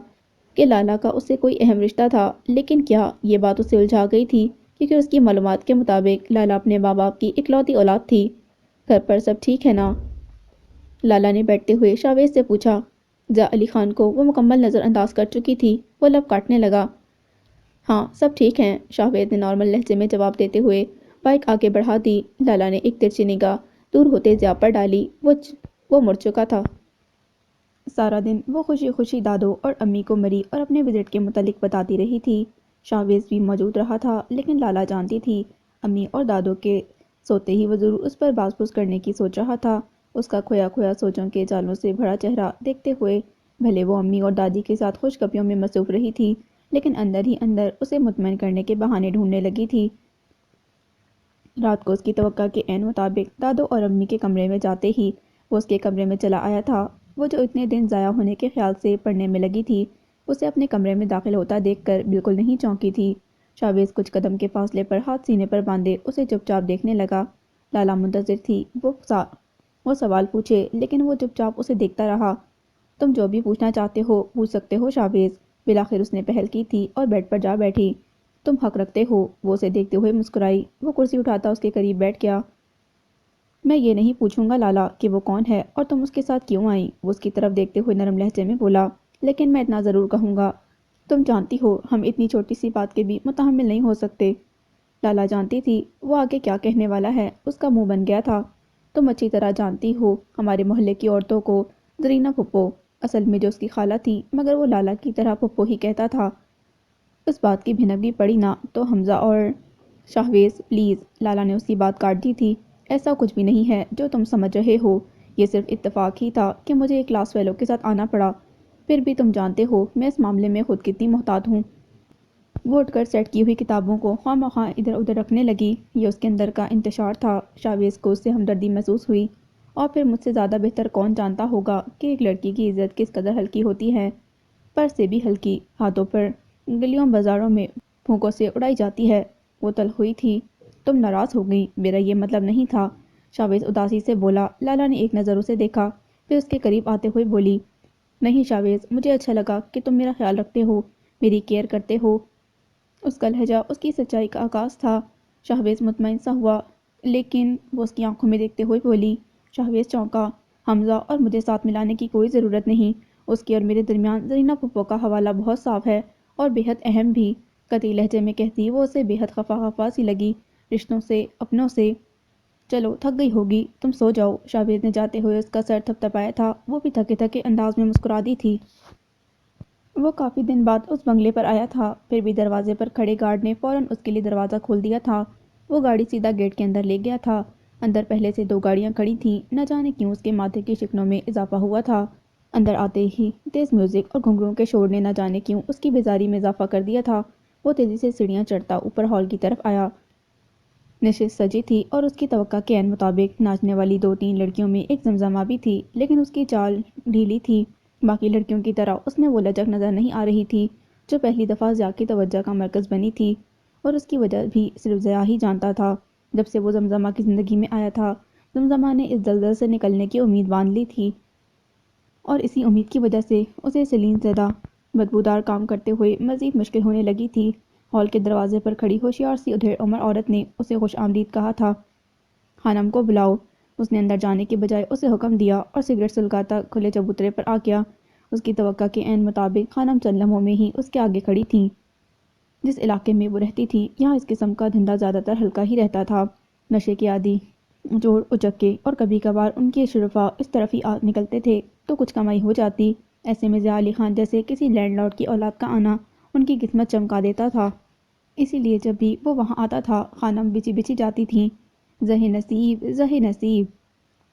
Speaker 1: کہ لالا کا اس سے کوئی اہم رشتہ تھا، لیکن کیا یہ بات اسے الجھا گئی تھی کیونکہ اس کی معلومات کے مطابق لالا اپنے ماں باپ کی اکلوتی اولاد تھی۔ گھر پر سب ٹھیک ہے نا؟ لالا نے بیٹھتے ہوئے شاہویز سے پوچھا۔ ضیا علی خان کو وہ مکمل نظر انداز کر چکی تھی۔ وہ لب کاٹنے لگا۔ ہاں سب ٹھیک ہیں، شاہویز نے نارمل لہجے میں جواب دیتے ہوئے بائک آگے بڑھا دی۔ لالا نے ایک ترچھی نگاہ دور ہوتے ضیا پر ڈالی۔ وہ مڑ چکا تھا۔ سارا دن وہ خوشی خوشی دادو اور امی کو مری اور اپنے وزٹ کے متعلق بتاتی رہی تھی۔ شاہویز بھی موجود رہا تھا، لیکن لالا جانتی تھی امی اور دادو کے سوتے ہی وہ ضرور اس پر باز پوس کرنے کی سوچ رہا تھا۔ اس کا کھویا کھویا سوچوں کے جالوں سے بھرا چہرہ دیکھتے ہوئے بھلے وہ امی اور دادی کے ساتھ خوش گپیوں میں مصروف رہی تھی، لیکن اندر ہی اندر اسے مطمئن کرنے کے بہانے ڈھونڈنے لگی تھی۔ رات کو اس کی توقع کے عین مطابق دادو اور امی کے کمرے میں جاتے ہی وہ اس کے کمرے میں چلا آیا تھا۔ وہ جو اتنے دن ضائع ہونے کے خیال سے پڑھنے میں لگی تھی، اسے اپنے کمرے میں داخل ہوتا دیکھ کر بالکل نہیں چونکی تھی۔ شاہویز کچھ قدم کے فاصلے پر ہاتھ سینے پر باندھے اسے چپ چاپ دیکھنے لگا۔ لالا منتظر تھی وہ سوال پوچھے، لیکن وہ چپ چاپ اسے دیکھتا رہا۔ تم جو بھی پوچھنا چاہتے ہو پوچھ سکتے ہو شاہویز، بالآخر اس نے پہل کی تھی اور بیڈ پر جا بیٹھی۔ تم حق رکھتے ہو، وہ اسے دیکھتے ہوئے مسکرائی۔ وہ کرسی اٹھاتا اس کے قریب بیٹھ گیا۔ میں یہ نہیں پوچھوں گا لالا کہ وہ کون ہے اور تم اس کے ساتھ کیوں آئیں، وہ اس کی طرف دیکھتے ہوئے نرم لہجے میں بولا، لیکن میں اتنا ضرور کہوں گا، تم جانتی ہو ہم اتنی چھوٹی سی بات کے بھی متحمل نہیں ہو سکتے۔ لالا جانتی تھی وہ آگے کیا کہنے والا ہے، اس کا منہ بن گیا تھا۔ تم اچھی طرح جانتی ہو ہمارے محلے کی عورتوں کو زرینہ پھپھو، اصل میں جو اس کی خالہ تھی مگر وہ لالا کی طرح پھپھو ہی کہتا تھا۔ اس بات کی بھنک بھی پڑی نہ تو حمزہ اور شاہویز پلیز، لالا نے اس کی بات کاٹ دی تھی، ایسا کچھ بھی نہیں ہے جو تم سمجھ رہے ہو، یہ صرف اتفاق ہی تھا کہ مجھے ایک کلاس فیلو کے ساتھ آنا پڑا، پھر بھی تم جانتے ہو میں اس معاملے میں خود کتنی محتاط ہوں۔ وہ اٹھ کر سیٹ کی ہوئی کتابوں کو خواہ مخواہ ادھر ادھر رکھنے لگی۔ یہ اس کے اندر کا انتشار تھا۔ شاہویز کو اس سے ہمدردی محسوس ہوئی، اور پھر مجھ سے زیادہ بہتر کون جانتا ہوگا کہ ایک لڑکی کی عزت کس قدر ہلکی ہوتی ہے، پر سے بھی ہلکی، ہاتھوں پر گلیوں بازاروں میں پھونکوں سے اڑائی جاتی ہے۔ وہ تلخ ہوئی تھی۔ تم ناراض ہو گئی، میرا یہ مطلب نہیں تھا، شاہویز اداسی سے بولا۔ لالا نے ایک نظر اسے دیکھا، پھر اس کے قریب آتے ہوئے بولی، نہیں شاہویز، مجھے اچھا لگا کہ تم میرا خیال رکھتے ہو، میری کیئر کرتے ہو۔ اس کا لہجہ اس کی سچائی کا عکاس تھا۔ شاہویز مطمئن سا ہوا، لیکن وہ اس کی آنکھوں میں دیکھتے ہوئے بولی۔ شاہویز چونکا۔ حمزہ اور مجھے ساتھ ملانے کی کوئی ضرورت نہیں، اس کے اور میرے درمیان زرینہ پھپھو کا حوالہ بہت صاف ہے، اور بیحد اہم بھی، قطعی لہجے میں کہتی وہ اسے بیحد خفا خفا سی لگی، رشتوں سے، اپنوں سے۔ چلو تھک گئی ہوگی، تم سو جاؤ، شابیر نے جاتے ہوئے اس کا سر تھپ تھپایا تھا، وہ بھی تھکے تھکے انداز میں مسکرا دی تھی۔ وہ کافی دن بعد اس بنگلے پر آیا تھا، پھر بھی دروازے پر کھڑے گارڈ نے فوراً اس کے لیے دروازہ کھول دیا تھا۔ وہ گاڑی سیدھا گیٹ کے اندر لے گیا تھا۔ اندر پہلے سے 2 گاڑیاں کھڑی تھیں، نہ جانے کیوں اس کے ماتھے کی شکنوں میں اضافہ ہوا تھا۔ اندر آتے ہی تیز میوزک اور گھنگروں کے شور نے نہ جانے کیوں اس کی بیزاری میں اضافہ کر دیا تھا۔ وہ تیزی سے سیڑھیاں چڑھتا اوپر ہال کی طرف آیا۔ نشست سجی تھی اور اس کی توقع کے عین مطابق ناچنے والی 2-3 لڑکیوں میں ایک زمزمہ بھی تھی، لیکن اس کی چال ڈھیلی تھی۔ باقی لڑکیوں کی طرح اس میں وہ لچک نظر نہیں آ رہی تھی جو پہلی دفعہ ضیاء کی توجہ کا مرکز بنی تھی، اور اس کی وجہ بھی صرف ضیاء ہی جانتا تھا۔ جب سے وہ زمزمہ کی زندگی میں آیا تھا، زمزمہ نے اس دلدل سے نکلنے کی امید باندھ لی تھی، اور اسی امید کی وجہ سے اسے سلیم زدہ بدبودار کام کرتے ہوئے مزید مشکل ہونے لگی تھی۔ ہال کے دروازے پر کھڑی ہوشیار سی ادھیڑ عمر عورت نے اسے خوش آمدید کہا تھا۔ خانم کو بلاؤ۔ اس نے اندر جانے کے بجائے اسے حکم دیا اور سگریٹ سلگاتا کھلے چبوترے پر آ گیا۔ اس کی توقع کے عین مطابق خانم چند لمحوں میں ہی اس کے آگے کھڑی تھیں۔ جس علاقے میں وہ رہتی تھی، یہاں اس قسم کا دھندا زیادہ تر ہلکا ہی رہتا تھا۔ نشے کے عادی چور اچکے اور کبھی کبھار ان کے شرفا اس طرف ہی نکلتے تھے تو کچھ کمائی ہو جاتی۔ ایسے میں ضیاء علی خان جیسے کسی لینڈ لارڈ کی اولاد کا آنا ان کی قسمت چمکا دیتا تھا۔ اسی لیے جب بھی وہ وہاں آتا تھا، خانم بچی بچی جاتی تھیں، زہ نصیب، زہ نصیب۔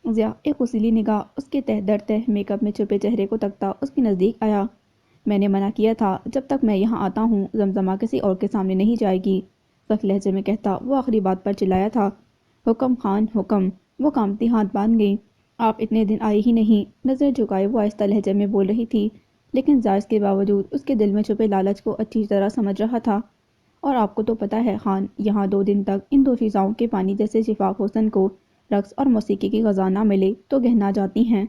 Speaker 1: ضیاء ایک غصیلی نگاہ اس کے تہ در تہ میک اپ میں چھپے چہرے کو تکتا اس کے نزدیک آیا۔ میں نے منع کیا تھا، جب تک میں یہاں آتا ہوں زمزمہ کسی اور کے سامنے نہیں جائے گی، سخت لہجے میں کہتا وہ آخری بات پر چلایا تھا۔ حکم خان حکم، وہ کانپتی ہاتھ باندھ گئی۔ آپ اتنے دن آئے ہی نہیں، نظر جھکائے وہ آہستہ لہجے میں بول رہی تھی، لیکن ظاہر کے باوجود اس کے دل میں چھپے لالچ کو اچھی طرح سمجھ رہا تھا۔ اور آپ کو تو پتہ ہے خان، یہاں 2 دن تک ان 2 فضاؤں کے پانی جیسے شفاف حسن کو رقص اور موسیقی کی غذا نہ ملے تو گہنا جاتی ہیں،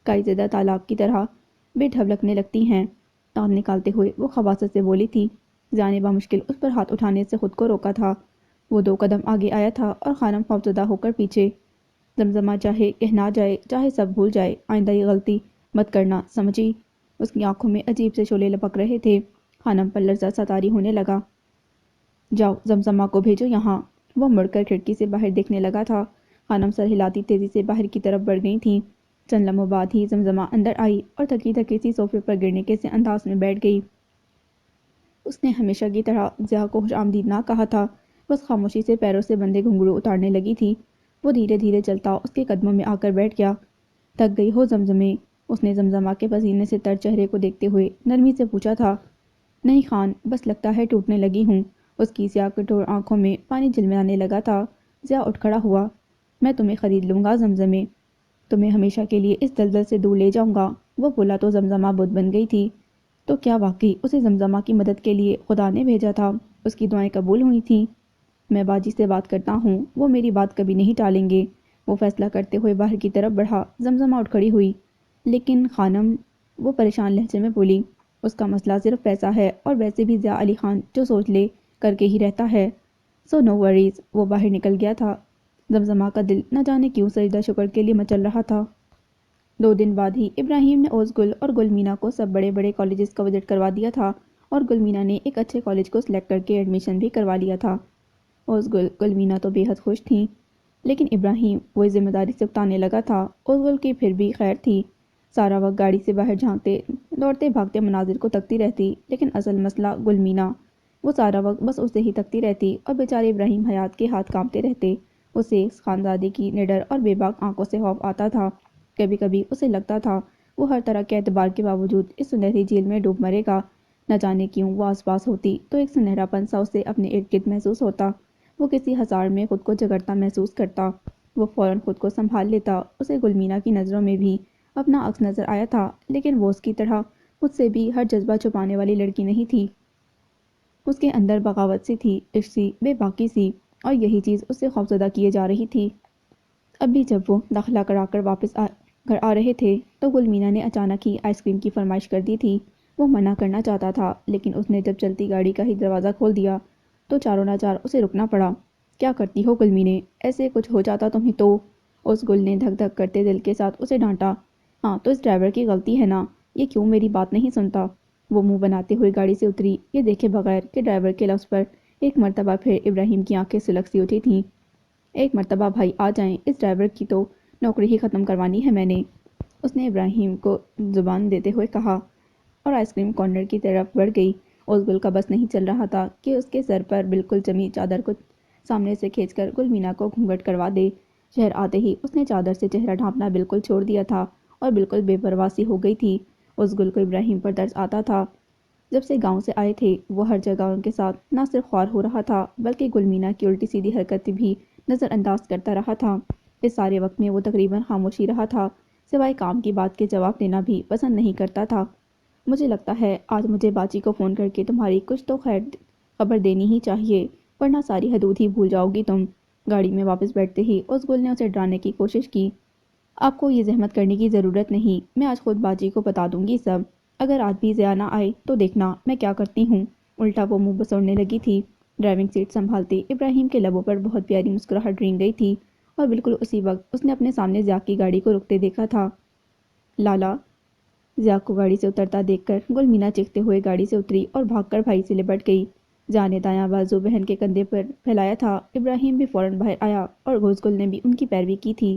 Speaker 1: کائی زدہ تالاب کی طرح بے ڈھبلکنے لگتی ہیں۔ دانت نکالتے ہوئے وہ خباثت سے بولی تھی۔ ضیاء نے بامشکل اس پر ہاتھ اٹھانے سے خود کو روکا تھا۔ وہ 2 قدم آگے آیا تھا اور خانم خوفزدہ ہو کر پیچھے۔ زمزمہ چاہے کہنا جائے، چاہے سب بھول جائے، آئندہ یہ غلطی مت کرنا، سمجھی؟ اس کی آنکھوں میں عجیب سے شعلے لپک رہے تھے۔ خانم پر لرزہ سا طاری ہونے لگا۔ جاؤ زمزمہ کو بھیجو یہاں۔ وہ مڑ کر کھڑکی سے باہر دیکھنے لگا تھا۔ خانم سر ہلاتی تیزی سے باہر کی طرف بڑھ گئی تھیں۔ چند لمحوں بعد ہی زمزمہ اندر آئی اور تھکی تھکی سی صوفے پر گرنے کے سے انداز میں بیٹھ گئی۔ اس نے ہمیشہ کی طرح ضیاء کو خوش آمدید نہ کہا تھا، بس خاموشی سے پیروں سے بندے گھنگرو اتارنے لگی تھی۔ وہ دھیرے دھیرے چلتا اس کے قدموں میں آ کر بیٹھ گیا۔ تھک گئی ہو زمزمے؟ اس نے زمزمہ کے پسینے سے تر چہرے کو دیکھتے ہوئے نرمی سے پوچھا تھا۔ نہیں خان، بس لگتا ہے ٹوٹنے لگی ہوں۔ اس کی سیاہ کٹور آنکھوں میں پانی جھلملانے لگا تھا۔ ضیاء اٹھ کھڑا ہوا۔ میں تمہیں خرید لوں گا زمزمے، تمہیں ہمیشہ کے لیے اس دلدل سے دور لے جاؤں گا۔ وہ بولا تو زمزمہ بت بن گئی تھی۔ تو کیا واقعی اسے زمزمہ کی مدد کے لیے خدا نے بھیجا تھا؟ اس کی دعائیں قبول ہوئی تھیں؟ میں باجی سے بات کرتا ہوں، وہ میری بات کبھی نہیں ٹالیں گے۔ وہ فیصلہ کرتے ہوئے باہر کی طرف بڑھا۔ زمزمہ اٹھ کھڑی ہوئی۔ لیکن خانم، وہ پریشان لہجے میں بولی، اس کا مسئلہ صرف پیسہ ہے، اور ویسے بھی ضیاء علی خان جو سوچ لے کر کے ہی رہتا ہے۔ سو نو وریز۔ وہ باہر نکل گیا تھا۔ زمزمہ کا دل نہ جانے کیوں سجدہ شکر کے لیے مچل رہا تھا۔ 2 دن بعد ہی ابراہیم نے اوز گل اور گل مینا کو سب بڑے بڑے کالجز کا وزٹ کروا دیا تھا، اور گل مینا نے ایک اچھے کالج کو سلیکٹ کر کے ایڈمیشن بھی کروا لیا تھا۔ اوز گل، گل مینا تو بے حد خوش تھیں، لیکن ابراہیم وہ ذمہ داری سے اکتانے لگا تھا۔ اوز گل کی پھر بھی خیر تھی، سارا وقت گاڑی سے باہر جھانکتے دوڑتے بھاگتے مناظر کو تکتی رہتی، لیکن اصل مسئلہ گل مینا، وہ سارا وقت بس اسے ہی تکتی رہتی، اور بیچارے ابراہیم حیات کے ہاتھ کانپتے رہتے۔ اسے اس خانزادے کی نڈر اور بے باک آنکھوں سے خوف آتا تھا۔ کبھی کبھی اسے لگتا تھا وہ ہر طرح کے اعتبار کے باوجود اس سنہری جھیل میں ڈوب مرے گا۔ نہ جانے کیوں وہ آس پاس ہوتی تو ایک سنہرا پن سا اسے اپنے ارد گرد محسوس ہوتا۔ وہ کسی ہزار میں خود کو جگرتا محسوس کرتا۔ وہ فوراً خود کو سنبھال لیتا۔ اسے گل مینا کی نظروں میں بھی اپنا عکس نظر آیا تھا، لیکن وہ اس کی طرح خود سے بھی ہر جذبہ چھپانے والی لڑکی نہیں تھی۔ اس کے اندر بغاوت سی تھی، عشق سی، بے باکی سی، اور یہی چیز اس سے خوفزدہ کیے جا رہی تھی۔ اب بھی جب وہ داخلہ کرا کر واپس گھر آ رہے تھے تو گل مینا نے اچانک ہی آئس کریم کی فرمائش کر دی تھی۔ وہ منع کرنا چاہتا تھا، لیکن اس نے جب چلتی گاڑی کا ہی دروازہ کھول دیا تو چاروں ناچار اسے رکنا پڑا۔ کیا کرتی ہو گل مینے، ایسے کچھ ہو جاتا تمہیں تو؟ اس گل نے دھک دھک کرتے دل کے ساتھ اسے ڈانٹا۔ ہاں تو اس ڈرائیور کی غلطی ہے نا، یہ کیوں میری بات نہیں سنتا؟ وہ منہ بناتے ہوئے گاڑی سے اتری، یہ دیکھے بغیر کہ ڈرائیور کے لفظ پر ایک مرتبہ پھر ابراہیم کی آنکھیں سلگ سی اٹھی تھیں۔ ایک مرتبہ بھائی آ جائیں، اس ڈرائیور کی تو نوکری ہی ختم کروانی ہے میں نے، اس نے ابراہیم کو زبان دیتے ہوئے کہا، اور آئس کریم کارنر کی طرف بڑھ گئی۔ ازگل کا بس نہیں چل رہا تھا کہ اس کے سر پر بالکل جمی چادر کو سامنے سے کھینچ کر گل مینا کو گھونگھٹ کروا دے۔ شہر آتے ہی اس نے چادر سے چہرہ ڈھانپنا بالکل چھوڑ دیا تھا اور بالکل بے پرواہ سی ہو گئی تھی۔ ازگل کو ابراہیم پر ترس آتا تھا۔ جب سے گاؤں سے آئے تھے وہ ہر جگہ ان کے ساتھ نہ صرف خوار ہو رہا تھا بلکہ گل مینا کی الٹی سیدھی حرکتیں بھی نظر انداز کرتا رہا تھا۔ اس سارے وقت میں وہ تقریباً خاموش ہی رہا تھا، سوائے کام کی بات کے جواب دینا بھی پسند نہیں کرتا تھا۔ مجھے لگتا ہے آج مجھے باجی کو فون کر کے تمہاری کچھ تو خیر خبر دینی ہی چاہیے، ورنہ ساری حدود ہی بھول جاؤ گی تم۔ گاڑی میں واپس بیٹھتے ہی ازگل نے اسے ڈرانے کی کوشش کی۔ آپ کو یہ زحمت کرنے کی ضرورت نہیں، میں آج خود باجی کو بتا دوں گی سب۔ اگر آج بھی ضیاء نہ آئے تو دیکھنا میں کیا کرتی ہوں۔ الٹا وہ منہ بسوڑنے لگی تھی۔ ڈرائیونگ سیٹ سنبھالتے ابراہیم کے لبوں پر بہت پیاری مسکراہٹ رینگ گئی تھی اور بالکل اسی وقت اس نے اپنے سامنے ضیاء کی گاڑی کو رکتے دیکھا تھا۔ لالا! ضیاء کو گاڑی سے اترتا دیکھ کر گل مینا چیختے ہوئے گاڑی سے اتری اور بھاگ کر بھائی سے لپٹ گئی۔ ضیاء نے دایاں بازو بہن کے کندھے پر پھیلایا تھا۔ ابراہیم بھی فوراً باہر آیا اور ازگل نے بھی ان کی پیروی کی تھی۔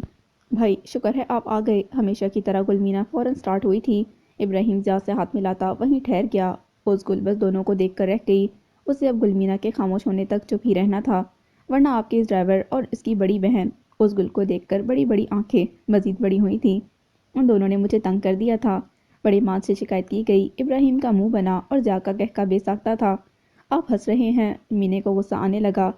Speaker 1: بھائی شکر ہے آپ آ گئے، ہمیشہ کی طرح گل مینا فوراً سٹارٹ ہوئی تھی۔ ابراہیم ضیاء سے ہاتھ ملاتا وہیں ٹھہر گیا۔ ازگل بس دونوں کو دیکھ کر رہ گئی۔ اسے اب گل مینا کے خاموش ہونے تک چپ ہی رہنا تھا، ورنہ آپ کے اس ڈرائیور اور اس کی بڑی بہن، ازگل کو دیکھ کر بڑی بڑی آنکھیں مزید بڑی ہوئی تھیں، ان دونوں نے مجھے تنگ کر دیا تھا، بڑے ماں سے شکایت کی گئی۔ ابراہیم کا منہ بنا اور ضیاء کا کہکا بے ساختہ تھا۔ آپ ہنس رہے ہیں؟ مینے کو غصہ آنے لگا۔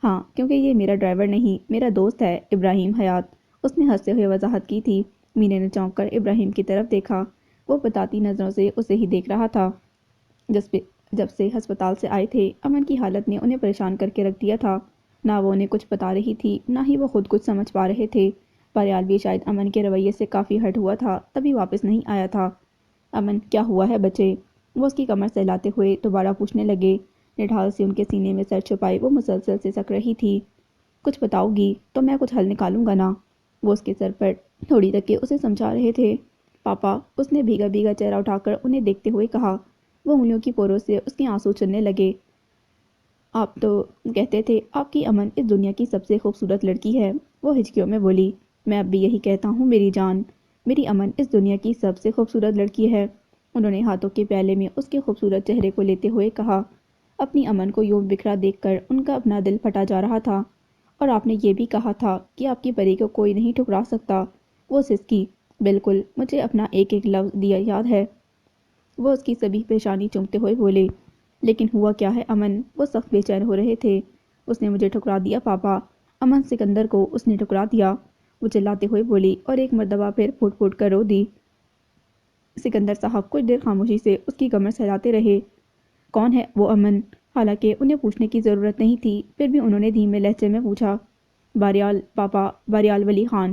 Speaker 1: ہاں، کیونکہ یہ میرا ڈرائیور نہیں، میرا دوست ہے، ابراہیم حیات، اس نے ہنستے ہوئے وضاحت کی تھی۔ مینے نے چونک کر ابراہیم کی طرف دیکھا، وہ بتاتی نظروں سے اسے ہی دیکھ رہا تھا۔ جب سے ہسپتال سے آئے تھے امن کی حالت نے انہیں پریشان کر کے رکھ دیا تھا، نہ وہ انہیں کچھ بتا رہی تھی نہ ہی وہ خود کچھ سمجھ پا رہے تھے۔ پریال بھی شاید امن کے رویے سے کافی ہرٹ ہوا تھا تبھی واپس نہیں آیا تھا۔ امن کیا ہوا ہے بچے؟ وہ اس کی کمر سہلاتے ہوئے دوبارہ پوچھنے لگے۔ نڈھال سے ان کے سینے میں سر چھپائے وہ مسلسل سے سک رہی تھی۔ کچھ بتاؤ گی تو میں کچھ حل نکالوں گا نا؟ وہ اس کے سر پر تھوڑی تکیے اسے سمجھا رہے تھے۔ پاپا، اس نے بھیگا بھیگا چہرہ اٹھا کر انہیں دیکھتے ہوئے کہا۔ وہ انگلیوں کی پوروں سے اس کے آنسو چلنے لگے۔ آپ تو کہتے تھے آپ کی امن اس دنیا کی سب سے خوبصورت لڑکی ہے، وہ ہچکیوں میں بولی۔ میں اب بھی یہی کہتا ہوں میری جان، میری امن اس دنیا کی سب سے خوبصورت لڑکی ہے، انہوں نے ہاتھوں کے پیالے میں اس کے خوبصورت چہرے کو لیتے ہوئے کہا۔ اپنی امن کو یوں بکھرا دیکھ کر ان کا اپنا دل پھٹا جا رہا تھا۔ اور آپ نے یہ بھی کہا تھا کہ آپ کی پری کو کوئی نہیں ٹھکرا سکتا، وہ سسکی، بالکل مجھے اپنا ایک ایک لفظ دیا یاد ہے، وہ اس کی سبھی پیشانی چومتے ہوئے بولے۔ لیکن ہوا کیا ہے امن؟ وہ سخت بے چین ہو رہے تھے۔ اس نے مجھے ٹھکرا دیا پاپا، امن سکندر کو اس نے ٹھکرا دیا، وہ چلاتے ہوئے بولی اور ایک مرتبہ پھر پھوٹ پھوٹ کر رو دی۔ سکندر صاحب کچھ دیر خاموشی سے اس کی کمر سہلاتے رہے۔ کون ہے وہ امن؟ حالانکہ انہیں پوچھنے کی ضرورت نہیں تھی، پھر بھی انہوں نے دھیمے لہجے میں پوچھا۔ باریال پاپا، باریال ولی خان،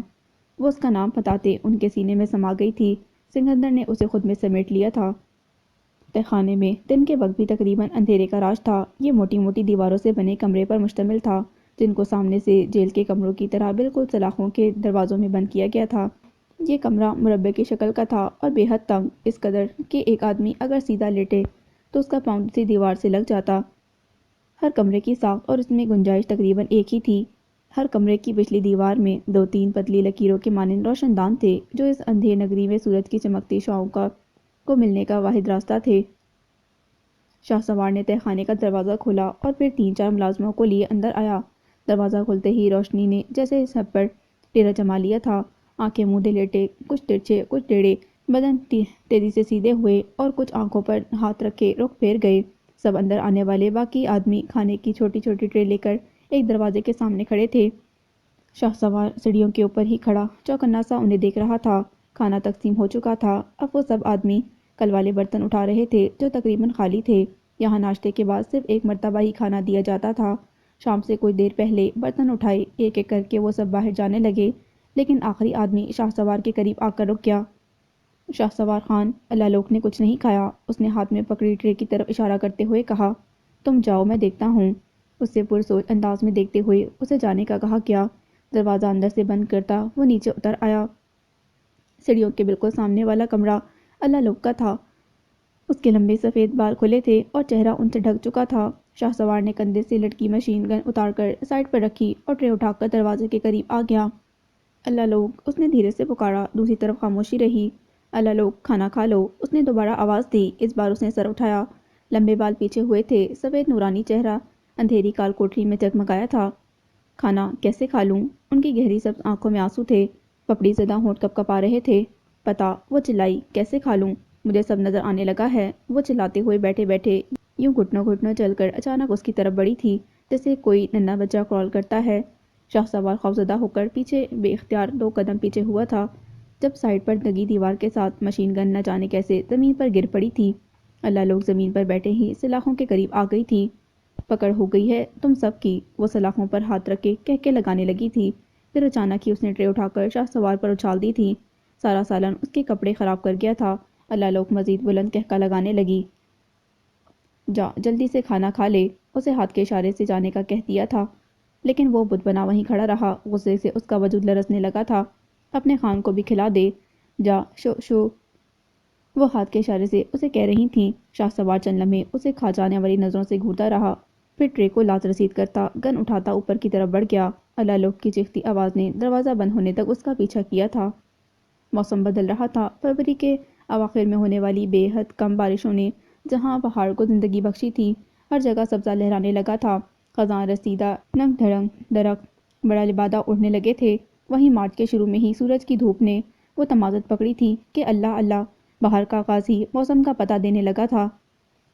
Speaker 1: وہ اس کا نام بتاتے ان کے سینے میں سما گئی تھی۔ سکندر نے اسے خود میں سمیٹ لیا تھا۔ تہخانے میں دن کے وقت بھی تقریباً اندھیرے کا راج تھا۔ یہ موٹی موٹی دیواروں سے بنے کمرے پر مشتمل تھا، جن کو سامنے سے جیل کے کمروں کی طرح بالکل سلاخوں کے دروازوں میں بند کیا گیا تھا۔ یہ کمرہ مربع کی شکل کا تھا اور بے حد تنگ، اس قدر کہ ایک آدمی اگر سیدھا لیٹے تو اس کا پاؤں کسی دیوار سے لگ جاتا۔ ہر کمرے کی ساخت اور اس میں گنجائش تقریباً ایک ہی تھی۔ ہر کمرے کی پچھلی دیوار میں دو تین پتلی لکیروں کے مانند روشن دان تھے جو اس اندھیر نگری میں سورج کی چمکتی شعاعوں کو ملنے کا واحد راستہ تھے۔ شاہ سوار نے تہخانے کا دروازہ کھولا اور پھر تین چار ملازموں کو لیے اندر آیا۔ دروازہ کھلتے ہی روشنی نے جیسے سب پر ڈیرا جما لیا تھا۔ آنکھیں مودے لیٹے، کچھ ترچھے کچھ ٹیڑھے، بدن تیزی سے سیدھے ہوئے اور کچھ آنکھوں پر ہاتھ رکھے رخ پھیر گئے۔ سب اندر آنے والے باقی آدمی کھانے کی چھوٹی چھوٹی ٹرے لے کر ایک دروازے کے سامنے کھڑے تھے۔ شاہ سوار سیڑھیوں کے اوپر ہی کھڑا چوکنا سا انہیں دیکھ رہا تھا۔ کھانا تقسیم ہو چکا تھا، اب وہ سب آدمی کل والے برتن اٹھا رہے تھے جو تقریباً خالی تھے۔ یہاں ناشتے کے بعد صرف ایک مرتبہ ہی کھانا دیا جاتا تھا۔ شام سے کچھ دیر پہلے برتن اٹھائے ایک ایک کر کے وہ سب باہر جانے لگے، لیکن آخری آدمی شاہ سوار کے قریب آ کر رک گیا۔ شاہ سوار خان، اللہ لوگ نے کچھ نہیں کھایا، اس نے ہاتھ میں پکڑی ٹرے کی طرف اشارہ کرتے ہوئے کہا۔ تم جاؤ، میں دیکھتا ہوں، اس سے پرسوچ انداز میں دیکھتے ہوئے اسے جانے کا کہا کیا۔ دروازہ اندر سے بند کرتا وہ نیچے اتر آیا۔ سیڑھیوں کے بالکل سامنے والا کمرہ اللہ لوگ کا تھا۔ اس کے لمبے سفید بال کھلے تھے اور چہرہ ان سے ڈھک چکا تھا۔ شاہ سوار نے کندھے سے لٹکی مشین گن اتار کر سائڈ پر رکھی اور ٹرے اٹھا کر دروازے کے قریب آ گیا۔ اللہ لوگ، اس نے دھیرے سے پکارا۔ دوسری طرف خاموشی رہی۔ اللہ لوگ، کھانا کھا لو، اس نے دوبارہ آواز دی۔ اس بار اس نے سر اٹھایا۔ لمبے بال پیچھے ہوئے تھے، سفید نورانی چہرہ اندھیری کال کوٹری میں جگمگایا تھا۔ کھانا کیسے کھا لوں؟ ان کی گہری سبز آنکھوں میں آنسو تھے، پپڑی زدہ ہونٹ کپ کپا رہے تھے۔ پتا، وہ چلائی، کیسے کھا لوں؟ مجھے سب نظر آنے لگا ہے۔ وہ چلاتے ہوئے بیٹھے بیٹھے یوں گھٹنوں گھٹنوں چل کر اچانک اس کی طرف بڑھی تھی، جیسے کوئی ننھا بچہ کرال کرتا ہے۔ شاہ سوار خوفزدہ ہو کر پیچھے بے اختیار 2 قدم پیچھے ہوا تھا، جب سائڈ پر لگی دیوار کے ساتھ مشین گن نہ جانے کیسے زمین پر گر پڑی تھی۔ اللہ لوگ زمین پر بیٹھے ہی سلاخوں کے قریب آ گئی تھی۔ پکڑ ہو گئی ہے تم سب کی، وہ سلاخوں پر ہاتھ رکھ کے کہکے لگانے لگی تھی۔ پھر اچانک ہی اس نے ٹرے اٹھا کر شاہ سوار پر اچھال دی تھی۔ سارا سالن اس کے کپڑے خراب کر گیا تھا۔ اللہ لوگ مزید بلند کہکا لگانے لگی۔ جا جلدی سے کھانا کھا لے، اسے ہاتھ کے اشارے سے جانے کا کہہ دیا تھا، لیکن وہ بت بنا وہیں کھڑا رہا۔ غصے سے اس کا وجود لرزنے لگا تھا۔ اپنے خان کو بھی کھلا دے، جا، شو شو، وہ ہاتھ کے اشارے سے اسے کہہ رہی تھیں۔ شاہ سوار چند لمحے اسے کھا جانے والی نظروں سے گھورتا رہا، پھر ٹرے کو لات رسید کرتا گن اٹھاتا اوپر کی طرف بڑھ گیا۔ اللہ لوگ کی چیختی آواز نے دروازہ بند ہونے تک اس کا پیچھا کیا تھا۔ موسم بدل رہا تھا۔ فروری کے اواخر میں ہونے والی بے حد کم بارشوں نے جہاں پہاڑ کو زندگی بخشی تھی، ہر جگہ سبزہ لہرانے لگا تھا۔ خزاں رسیدہ ننگ دھڑنگ درخت بڑا لبادہ اڑنے لگے تھے۔ وہیں مارچ کے شروع میں ہی سورج کی دھوپ نے وہ تمازت پکڑی تھی کہ اللہ اللہ، باہر کا آغاز ہی موسم کا پتہ دینے لگا تھا۔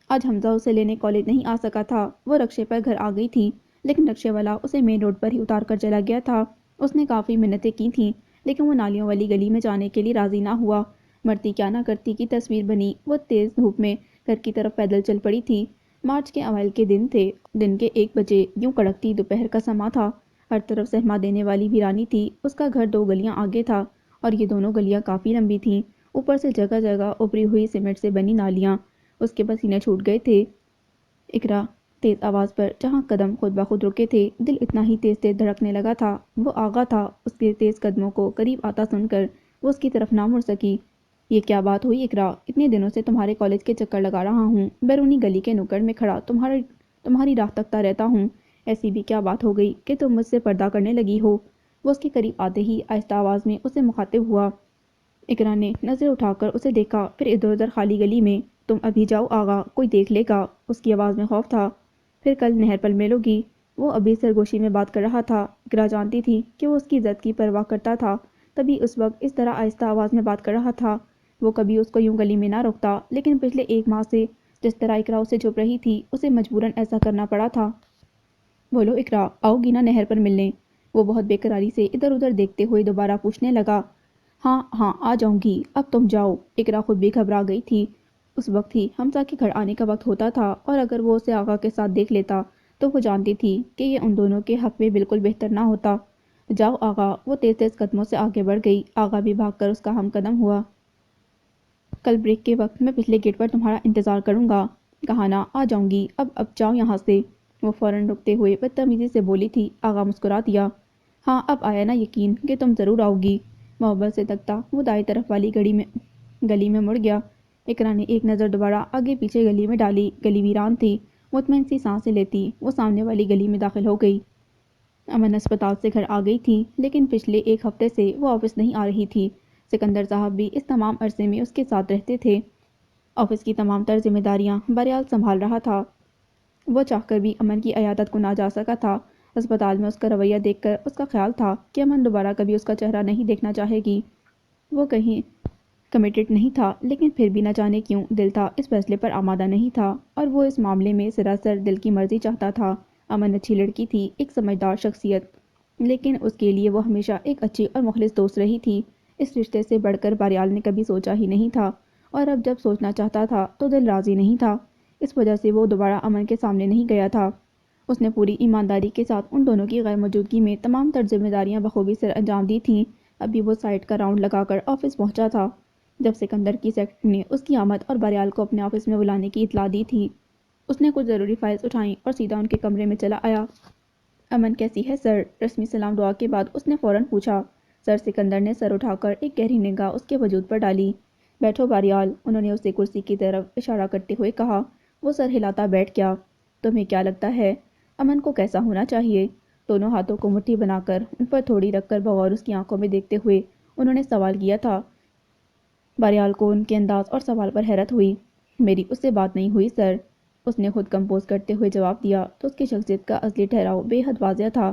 Speaker 1: آج حمزہ اسے لینے کالج نہیں آ سکا تھا۔ وہ رکشے پر گھر آ گئی تھی، لیکن رکشے والا اسے مین روڈ پر ہی اتار کر چلا گیا تھا۔ اس نے کافی منتیں کی تھیں، لیکن وہ نالیوں والی گلی میں جانے کے لیے راضی نہ ہوا۔ مرتی کیا نہ کرتی کی تصویر بنی۔ وہ تیز دھوپ میں گھر کی طرف پیدل چل پڑی تھی۔ مارچ کے اوائل کے دن تھے، دن کے 1 بجے، یوں کڑکتی دوپہر کا سماں تھا۔ ہر طرف سہما دینے والی ویرانی تھی۔ اس کا گھر 2 گلیاں آگے تھا، اور یہ دونوں گلیاں کافی لمبی تھیں۔ اوپر سے جگہ جگہ ابری ہوئی سیمنٹ سے بنی نالیاں۔ اس کے پسینے چھوٹ گئے تھے۔ اقرا، تیز آواز پر جہاں قدم خود بخود رکے تھے، دل اتنا ہی تیز تیز دھڑکنے لگا تھا۔ وہ آغا تھا۔ اس کے تیز قدموں کو قریب آتا سن کر وہ اس کی طرف نہ مڑ سکی۔ یہ کیا بات ہوئی اقرا؟ اتنے دنوں سے تمہارے کالج کے چکر لگا رہا ہوں، بیرونی گلی کے نکڑ میں کھڑا تمہاری راہ تکتا رہتا ہوں۔ ایسی بھی کیا بات ہو گئی کہ تم مجھ سے پردہ کرنے لگی ہو؟ وہ اس کے قریب آتے ہی آہستہ آواز میں اسے مخاطب ہوا۔ اقرا نے نظر اٹھا کر اسے دیکھا، پھر ادھر ادھر خالی گلی میں۔ تم ابھی جاؤ آغا، کوئی دیکھ لے گا۔ اس کی آواز میں خوف تھا۔ پھر کل نہر پر ملوگی۔ وہ ابھی سرگوشی میں بات کر رہا تھا۔ اقرا جانتی تھی کہ وہ اس کی عزت کی پرواہ کرتا تھا، تبھی اس وقت اس طرح آہستہ آواز میں بات کر رہا تھا۔ وہ کبھی اس کو یوں گلی میں نہ روکتا، لیکن پچھلے 1 ماہ سے جس طرح اقرا اسے چھپ رہی تھی، اسے مجبوراً ایسا کرنا پڑا تھا۔ بولو اقرا، آؤ گی نا نہر پر ملنے؟ وہ بہت بے قراری سے ادھر ادھر دیکھتے ہوئے دوبارہ پوچھنے لگا۔ ہاں ہاں، آ جاؤں گی، اب تم جاؤ۔ اقرا خود بھی گھبرا گئی تھی۔ اس وقت ہی حمزہ کے گھر آنے کا وقت ہوتا تھا، اور اگر وہ اسے آغا کے ساتھ دیکھ لیتا تو وہ جانتی تھی کہ یہ ان دونوں کے حق میں بالکل بہتر نہ ہوتا۔ جاؤ آغا، وہ تیز تیز قدموں سے آگے بڑھ گئی۔ آغا بھی بھاگ کر اس کا ہم قدم ہوا۔ کل بریک کے وقت میں پچھلے گیٹ پر تمہارا انتظار کروں گا۔ کہا نا، آ جاؤں گی، اب جاؤ یہاں سے۔ وہ فوراً رکتے ہوئے بدتمیزی سے بولی تھی۔ آغا مسکرا دیا۔ ہاں، اب آیا نا یقین کہ تم ضرور آؤ گی۔ محبت سے تکتا وہ دائیں طرف والی گلی میں مڑ گیا۔ اقرا نے ایک نظر دوبارہ آگے پیچھے گلی میں ڈالی۔ گلی ویران تھی۔ مطمئن سی سانسیں لیتی وہ سامنے والی گلی میں داخل ہو گئی۔ امن اسپتال سے گھر آ گئی تھی، لیکن پچھلے 1 ہفتے سے وہ آفس نہیں آ رہی تھی۔ سکندر صاحب بھی اس تمام عرصے میں اس کے ساتھ رہتے تھے۔ آفس کی تمام تر ذمہ داریاں بریال سنبھال رہا تھا۔ وہ چاہ کر بھی امن کی عیادت کو نہ جا سکا تھا۔ اسپتال میں اس کا رویہ دیکھ کر اس کا خیال تھا کہ امن دوبارہ کبھی اس کا چہرہ نہیں دیکھنا چاہے گی۔ وہ کہیں کمیٹڈ نہیں تھا، لیکن پھر بھی نہ جانے کیوں دل تھا اس فیصلے پر آمادہ نہیں تھا، اور وہ اس معاملے میں سراسر دل کی مرضی چاہتا تھا۔ امن اچھی لڑکی تھی، ایک سمجھدار شخصیت، لیکن اس کے لیے وہ ہمیشہ ایک اچھی اور مخلص دوست رہی تھی۔ اس رشتے سے بڑھ کر بریال نے کبھی سوچا ہی نہیں تھا، اور اب جب سوچنا چاہتا تھا تو دل راضی نہیں تھا۔ اس وجہ سے وہ دوبارہ امن کے سامنے نہیں گیا تھا۔ اس نے پوری ایمانداری کے ساتھ ان دونوں کی غیر موجودگی میں تمام تر ذمہ داریاں بخوبی سر انجام دی تھیں۔ ابھی وہ سائٹ کا راؤنڈ لگا کر آفس پہنچا تھا، جب سکندر کی سیکرٹری نے اس کی آمد اور بریال کو اپنے آفس میں بلانے کی اطلاع دی تھی۔ اس نے کچھ ضروری فائلز اٹھائیں اور سیدھا ان کے کمرے میں چلا آیا۔ امن کیسی ہے سر؟ رسمی سلام دعا کے بعد اس نے فوراً پوچھا۔ سر؟ سکندر نے سر اٹھا کر ایک گہری نگاہ اس کے وجود پر ڈالی۔ بیٹھو باریال، انہوں نے اسے کرسی کی طرف اشارہ کرتے ہوئے کہا۔ وہ سر ہلاتا بیٹھ گیا۔ تمہیں کیا لگتا ہے امن کو کیسا ہونا چاہیے؟ دونوں ہاتھوں کو مٹھی بنا کر ان پر تھوڑی رکھ کر بغور اس کی آنکھوں میں دیکھتے ہوئے انہوں نے سوال کیا تھا۔ باریال کو ان کے انداز اور سوال پر حیرت ہوئی۔ میری اس سے بات نہیں ہوئی سر، اس نے خود کمپوز کرتے ہوئے جواب دیا تو اس کی شخصیت کا اصلی ٹھہراؤ بے حد واضح تھا۔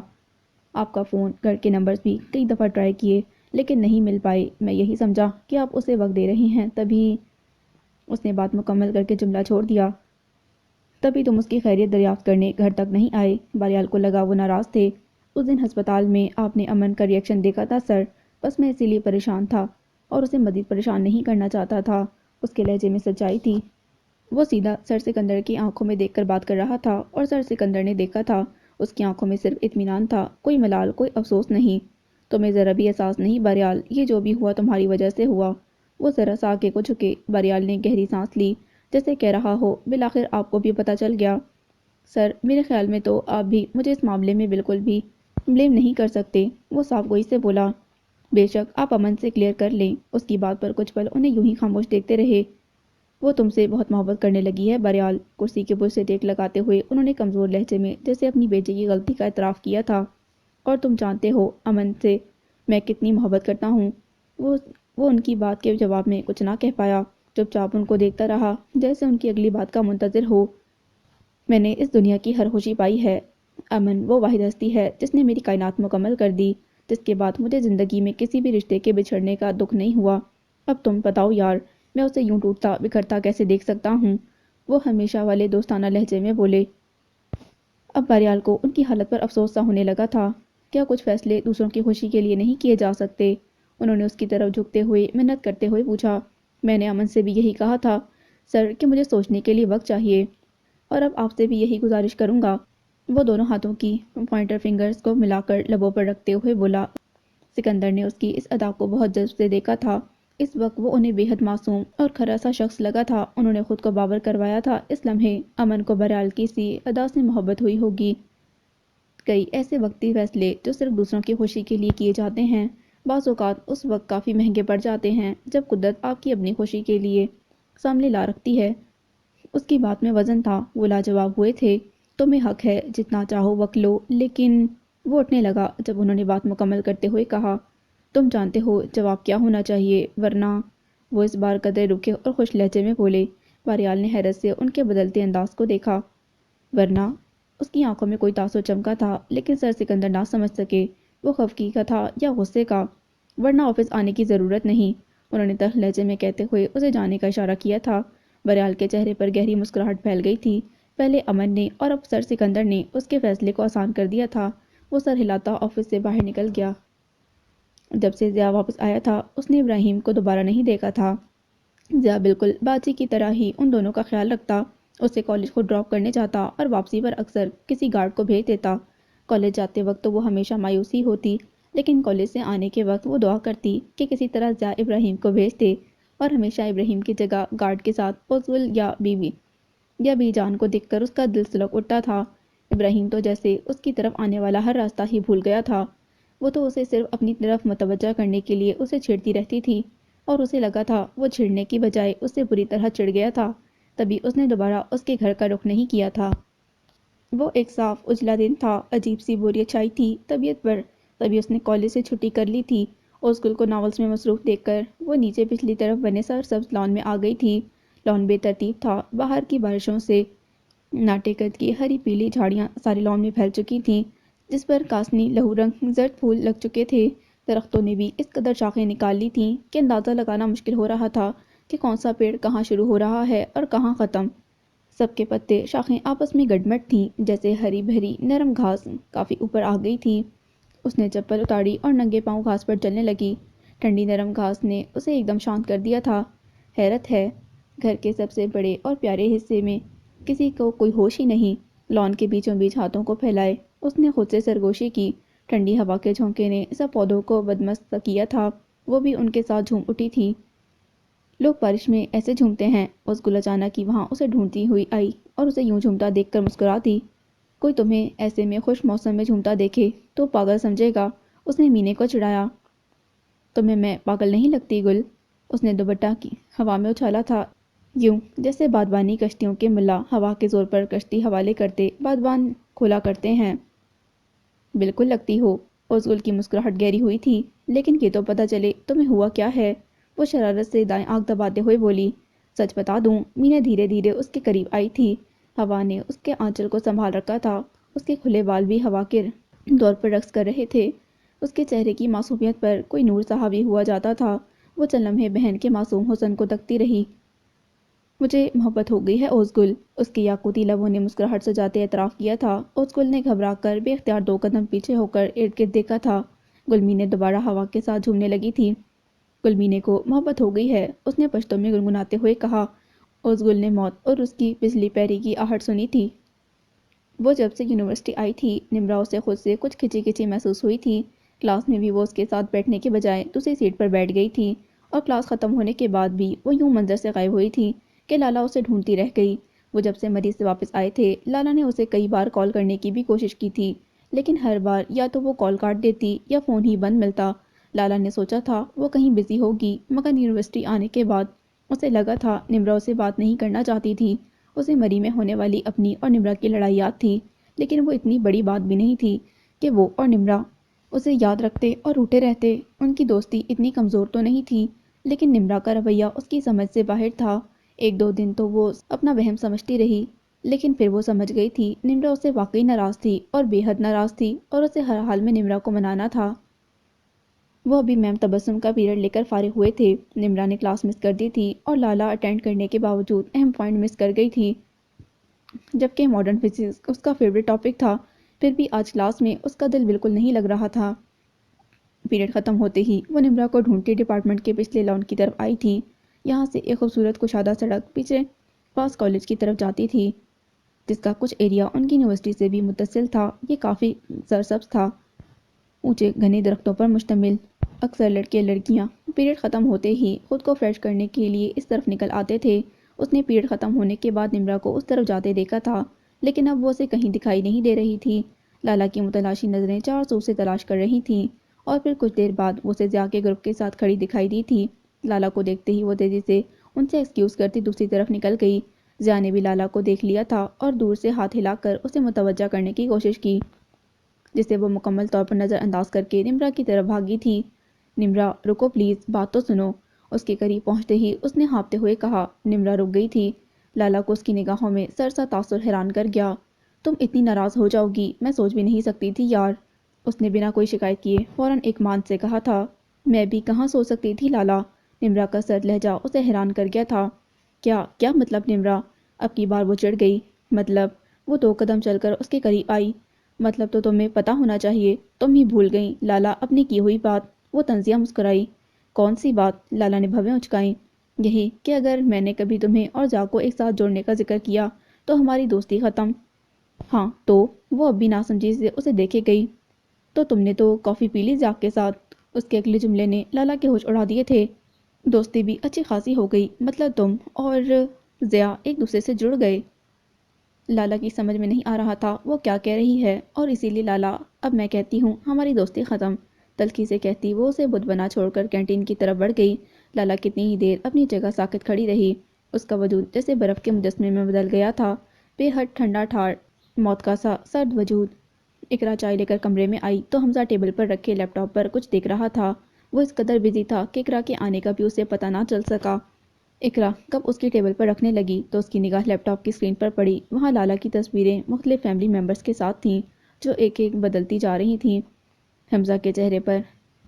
Speaker 1: آپ کا فون، گھر کے نمبرز بھی کئی دفعہ ٹرائی کیے لیکن نہیں مل پائے۔ میں یہی سمجھا کہ آپ اسے وقت دے رہی ہیں، تبھی… اس نے بات مکمل کر کے جملہ چھوڑ دیا۔ تبھی تم اس کی خیریت دریافت کرنے گھر تک نہیں آئے۔ باریال کو لگا وہ ناراض تھے۔ اس دن ہسپتال میں آپ نے امن کا ری ایکشن دیکھا تھا سر، بس میں اسی لیے پریشان تھا اور اسے مزید پریشان نہیں کرنا چاہتا تھا۔ اس کے لہجے میں سچائی تھی۔ وہ سیدھا سر سکندر کی آنکھوں میں دیکھ کر بات کر رہا تھا اور سر سکندر نے دیکھا تھا۔ اس کی آنکھوں میں صرف اطمینان تھا، کوئی ملال، کوئی افسوس نہیں۔ تمہیں ذرا بھی احساس نہیں باریال، یہ جو بھی ہوا تمہاری وجہ سے ہوا۔ وہ ذرا سا آگے کو جھکے۔ باریال نے گہری سانس لی، جیسے کہہ رہا ہو بالآخر آپ کو بھی پتہ چل گیا۔ سر، میرے خیال میں تو آپ بھی مجھے اس معاملے میں بالکل بھی بلیم نہیں کر سکتے، وہ صاف گوئی سے بولا۔ بے شک آپ امن سے کلیئر کر لیں۔ اس کی بات پر کچھ پل انہیں یوں ہی خاموش دیکھتے رہے۔ وہ تم سے بہت محبت کرنے لگی ہے باریال، کرسی کے برج سے ٹیک لگاتے ہوئے انہوں نے کمزور لہجے میں جیسے اپنی بیٹی کی غلطی کا اعتراف کیا تھا۔ اور تم جانتے ہو امن سے میں کتنی محبت کرتا ہوں۔ وہ ان کی بات کے جواب میں کچھ نہ کہہ پایا، چپ چاپ ان کو دیکھتا رہا جیسے ان کی اگلی بات کا منتظر ہو۔ میں نے اس دنیا کی ہر خوشی پائی ہے امن، وہ واحد ہستی ہے جس نے میری کائنات مکمل کر دی، جس کے بعد مجھے زندگی میں کسی بھی رشتے کے بچھڑنے کا دکھ نہیں ہوا۔ اب تم بتاؤ یار، میں اسے یوں ٹوٹتا بکھرتا کیسے دیکھ سکتا ہوں؟ وہ ہمیشہ والے دوستانہ لہجے میں بولے۔ اب باریال کو ان کی حالت پر افسوس سا ہونے لگا تھا۔ کیا کچھ فیصلے دوسروں کی خوشی کے لیے نہیں کیے جا سکتے؟ انہوں نے اس کی طرف جھکتے ہوئے منت کرتے ہوئے پوچھا۔ میں نے امن سے بھی یہی کہا تھا سر کہ مجھے سوچنے کے لیے وقت چاہیے، اور اب آپ سے بھی یہی گزارش کروں گا۔ وہ دونوں ہاتھوں کی پوائنٹر فنگرز کو ملا کر لبوں پر رکھتے ہوئے بولا۔ سکندر نے اس کی اس ادا کو بہت جذب سے دیکھا تھا۔ اس وقت وہ انہیں بے حد معصوم اور کھرا سا شخص لگا تھا۔ انہوں نے خود کو باور کروایا تھا اس لمحے امن کو باریال کی سی ادا سے محبت ہوئی ہوگی۔ کئی ایسے وقتی فیصلے جو صرف دوسروں کی خوشی کے لیے کیے جاتے ہیں، بعض اوقات اس وقت کافی مہنگے پڑ جاتے ہیں جب قدرت آپ کی اپنی خوشی کے لیے سامنے لا رکھتی ہے۔ اس کی بات میں وزن تھا۔ وہ لاجواب ہوئے تھے۔ تمہیں حق ہے جتنا چاہو وقت لو، لیکن… وہ اٹھنے لگا جب انہوں نے بات مکمل کرتے ہوئے کہا۔ تم جانتے ہو جواب کیا ہونا چاہیے، ورنہ… وہ اس بار قدرے رکے اور خوش لہجے میں بولے۔ باریال نے حیرت سے ان کے بدلتے انداز کو دیکھا۔ ورنہ… اس کی آنکھوں میں کوئی تاثر چمکا تھا لیکن سر سکندر نہ سمجھ سکے وہ خفگی کا تھا یا غصے کا۔ ورنہ آفس آنے کی ضرورت نہیں، انہوں نے تلخ لہجے میں کہتے ہوئے اسے جانے کا اشارہ کیا تھا۔ باریال کے چہرے پر گہری مسکراہٹ پھیل گئی تھی۔ پہلے امن نے اور اب سر سکندر نے اس کے فیصلے کو آسان کر دیا تھا۔ وہ سر ہلاتا آفس سے باہر نکل گیا۔ جب سے ضیاء واپس آیا تھا اس نے ابراہیم کو دوبارہ نہیں دیکھا تھا۔ ضیاء بالکل باجی کی طرح ہی ان دونوں کا خیال رکھتا، اسے کالج کو ڈراپ کرنے جاتا اور واپسی پر اکثر کسی گارڈ کو بھیج دیتا۔ کالج جاتے وقت تو وہ ہمیشہ مایوس ہی ہوتی، لیکن کالج سے آنے کے وقت وہ دعا کرتی کہ کسی طرح ضیاء ابراہیم کو بھیج دے، اور ہمیشہ ابراہیم کی جگہ گارڈ کے ساتھ پوزول یا بی جان کو دیکھ کر اس کا دل سلک اٹھتا تھا۔ ابراہیم تو جیسے اس کی طرف آنے والا ہر راستہ ہی بھول گیا تھا۔ وہ تو اسے صرف اپنی طرف متوجہ کرنے کے لیے اسے چھیڑتی رہتی تھی، اور اسے لگا تھا وہ چھڑنے کی بجائے اس سے بری طرح چڑ گیا تھا، تبھی اس نے دوبارہ اس کے گھر کا رخ نہیں کیا تھا۔ وہ ایک صاف اجلا دن تھا، عجیب سی بوریت چھائی تھی طبیعت پر۔ تبھی اس نے کالج سے چھٹی کر لی تھی اور اسکول کو ناولز میں مصروف دیکھ کر وہ نیچے پچھلی طرف بنے سرسبز لان میں آ گئی تھی۔ لان بے ترتیب تھا، باہر کی بارشوں سے ناٹے قد کی ہری پیلی جھاڑیاں سارے لان میں پھیل چکی تھیں، جس پر کاسنی لہو رنگ زرد پھول لگ چکے تھے۔ درختوں نے بھی اس قدر شاخیں نکال لی تھیں کہ اندازہ لگانا مشکل ہو رہا تھا کہ کون سا پیڑ کہاں شروع ہو رہا ہے اور کہاں ختم۔ سب کے پتے شاخیں آپس میں گڈمٹ تھیں، جیسے ہری بھری نرم گھاس کافی اوپر آ گئی تھی۔ اس نے چپل اتاری اور ننگے پاؤں گھاس پر چلنے لگی۔ ٹھنڈی نرم گھاس نے اسے ایک دم شانت کر دیا تھا۔ حیرت ہے، گھر کے سب سے بڑے اور پیارے حصے میں کسی کو کوئی ہوش ہی نہیں۔ لان کے بیچوں بیچ ہاتھوں کو پھیلائے اس نے خود سے سرگوشی کی۔ ٹھنڈی ہوا کے جھونکے نے سب پودوں کو بدمست کیا تھا، وہ بھی ان کے ساتھ جھوم اٹھی تھی۔ لوگ بارش میں ایسے جھومتے ہیں۔ اس گل اچانک ہی وہاں اسے ڈھونڈتی ہوئی آئی اور اسے یوں جھومتا دیکھ کر مسکرا دی۔ کوئی تمہیں ایسے میں خوش موسم میں جھومتا دیکھے تو پاگل سمجھے گا، اس نے مینے کو چڑھایا۔ تمہیں میں پاگل نہیں لگتی گل؟ اس نے دوپٹہ کی ہوا میں اچھالا تھا، یوں جیسے بادبانی کشتیوں کے ملا ہوا کے زور پر کشتی حوالے کرتے بادبان کھولا کرتے ہیں۔ بالکل لگتی ہو۔ ازگل کی مسکراہٹ گہری ہوئی تھی۔ لیکن یہ تو پتہ چلے تمہیں ہوا کیا ہے؟ وہ شرارت سے دائیں آنکھ دباتے ہوئے بولی۔ سچ بتا دوں، مینا دھیرے دھیرے اس کے قریب آئی تھی۔ ہوا نے اس کے آنچل کو سنبھال رکھا تھا، اس کے کھلے بال بھی ہوا کے دور پر رقص کر رہے تھے۔ اس کے چہرے کی معصومیت پر کوئی نور سا حاوی ہوا جاتا تھا۔ وہ چند لمحے بہن کے معصوم حسن کو تکتی رہی۔ مجھے محبت ہو گئی ہے ازگل، اس کی یاقوتی لبوں نے مسکراہٹ سجاتے اعتراف کیا تھا۔ ازگل نے گھبرا کر بے اختیار 2 قدم پیچھے ہو کر ارد گرد دیکھا تھا۔ گلمینے دوبارہ ہوا کے ساتھ جھومنے لگی تھی۔ گلمینے کو محبت ہو گئی ہے، اس نے پشتو میں گنگناتے ہوئے کہا۔ ازگل نے موت اور اس کی پچھلی پیری کی آہٹ سنی تھی۔ وہ جب سے یونیورسٹی آئی تھی، نمرا اسے خود سے کچھ کھچی کھچی محسوس ہوئی تھی۔ کلاس میں بھی وہ اس کے ساتھ بیٹھنے کے بجائے دوسری سیٹ پر بیٹھ گئی تھی، اور کلاس ختم ہونے کے بعد بھی وہ یوں منظر سے غائب ہوئی تھی کہ لالا اسے ڈھونڈتی رہ گئی۔ وہ جب سے مریض سے واپس آئے تھے، لالا نے اسے کئی بار کال کرنے کی بھی کوشش کی تھی، لیکن ہر بار یا تو وہ کال کاٹ دیتی یا فون ہی بند ملتا۔ لالا نے سوچا تھا وہ کہیں بزی ہوگی، مگر یونیورسٹی آنے کے بعد اسے لگا تھا نمرا اسے بات نہیں کرنا چاہتی تھی۔ اسے مری میں ہونے والی اپنی اور نمرا کی لڑائی یاد تھی، لیکن وہ اتنی بڑی بات بھی نہیں تھی کہ وہ اور نمرا اسے یاد رکھتے اور روٹھے رہتے۔ ان کی دوستی اتنی کمزور تو نہیں تھی، لیکن نمرا کا رویہ اس کی سمجھ سے باہر تھا۔ 1-2 دن تو وہ اپنا وہم سمجھتی رہی، لیکن پھر وہ سمجھ گئی تھی نمرا اسے واقعی ناراض تھی، اور بے حد ناراض تھی، اور اسے ہر حال میں نمرا کو منانا تھا۔ وہ ابھی میم تبسم کا پیریڈ لے کر فارغ ہوئے تھے۔ نمرا نے کلاس مس کر دی تھی، اور لالا اٹینڈ کرنے کے باوجود اہم پوائنٹ مس کر گئی تھی، جبکہ ماڈرن فزکس اس کا فیوریٹ ٹاپک تھا۔ پھر بھی آج کلاس میں اس کا دل بالکل نہیں لگ رہا تھا۔ پیریڈ ختم ہوتے ہی وہ نمرا کو ڈھونڈتی ڈپارٹمنٹ کے پچھلے لان کی طرف آئی تھی۔ یہاں سے ایک خوبصورت کشادہ سڑک پیچھے پاس کالج کی طرف جاتی تھی، جس کا کچھ ایریا ان کی یونیورسٹی سے بھی متصل تھا۔ یہ کافی سرسبز تھا، اونچے گھنے درختوں پر مشتمل۔ اکثر لڑکے لڑکیاں پیریڈ ختم ہوتے ہی خود کو فریش کرنے کے لیے اس طرف نکل آتے تھے۔ اس نے پیریڈ ختم ہونے کے بعد نمرا کو اس طرف جاتے دیکھا تھا، لیکن اب وہ اسے کہیں دکھائی نہیں دے رہی تھی۔ لالا کی متلاشی نظریں چاروں سو سے تلاش کر رہی تھیں، اور پھر کچھ دیر بعد وہ اسے ضیاء کے گروپ کے ساتھ کھڑی دکھائی دی تھی۔ لالا کو دیکھتے ہی وہ تیزی سے ان سے ایکسکیوز کرتی دوسری طرف نکل گئی۔ ضیاء نے بھی لالا کو دیکھ لیا تھا اور دور سے ہاتھ ہلا کر اسے متوجہ کرنے کی کوشش کی، جسے وہ مکمل طور پر نظر انداز کر کے نمرا کی طرف بھاگی تھی۔ نمرا رکو پلیز، بات تو سنو، اس کے قریب پہنچتے ہی اس نے ہانپتے ہوئے کہا۔ نمرا رک گئی تھی۔ لالا کو اس کی نگاہوں میں سرسا تاثر حیران کر گیا۔ تم اتنی ناراض ہو جاؤ گی، میں سوچ بھی نہیں سکتی تھی یار، اس نے بنا کوئی شکایت کیے فوراً ایک مان سے کہا تھا۔ میں بھی کہاں سوچ سکتی تھی لالا، نمرا کا سرد لہجہ اسے حیران کر گیا تھا۔ کیا مطلب نمرا؟ اب کی بار وہ چڑھ گئی۔ مطلب؟ وہ 2 قدم چل کر اس کے قریب آئی۔ مطلب تو تمہیں پتہ ہونا چاہیے، تم ہی بھول گئیں لالا اپنی کی ہوئی بات۔ وہ طنزیہ مسکرائی۔ کون سی بات؟ لالا نے بھویں اچکائیں۔ یہی کہ اگر میں نے کبھی تمہیں اور ضیاء کو ایک ساتھ جوڑنے کا ذکر کیا تو ہماری دوستی ختم۔ ہاں تو؟ وہ اب بھی ناسمجھی سے اسے دیکھے گئی۔ تو تم نے تو کافی پی لی ضیاء کے ساتھ؟ اس کے اگلے جملے نے لالا کے ہوش اڑا دیے تھے۔ دوستی بھی اچھی خاصی ہو گئی، مطلب تم اور ضیاء ایک دوسرے سے جڑ گئے؟ لالا کی سمجھ میں نہیں آ رہا تھا وہ کیا کہہ رہی ہے، اور اسی لیے لالا اب میں کہتی ہوں ہماری دوستی ختم، تلخی سے کہتی وہ اسے بت بنا چھوڑ کر کینٹین کی طرف بڑھ گئی۔ لالا کتنی ہی دیر اپنی جگہ ساکت کھڑی رہی، اس کا وجود جیسے برف کے مجسمے میں بدل گیا تھا، بے حد ٹھنڈا ٹھار، موت کا سا سرد وجود۔ اقرا چائے لے کر کمرے میں آئی تو حمزہ ٹیبل پر رکھے لیپ ٹاپ پر کچھ دیکھ رہا تھا۔ وہ اس قدر بزی تھا کہ اقرا کے آنے کا بھی اسے پتہ نہ چل سکا۔ اقرا کب اس کی ٹیبل پر رکھنے لگی تو اس کی نگاہ لیپ ٹاپ کی اسکرین پر پڑی۔ وہاں لالا کی تصویریں مختلف فیملی ممبرز کے ساتھ تھیں، جو ایک ایک بدلتی جا رہی تھیں۔ حمزہ کے چہرے پر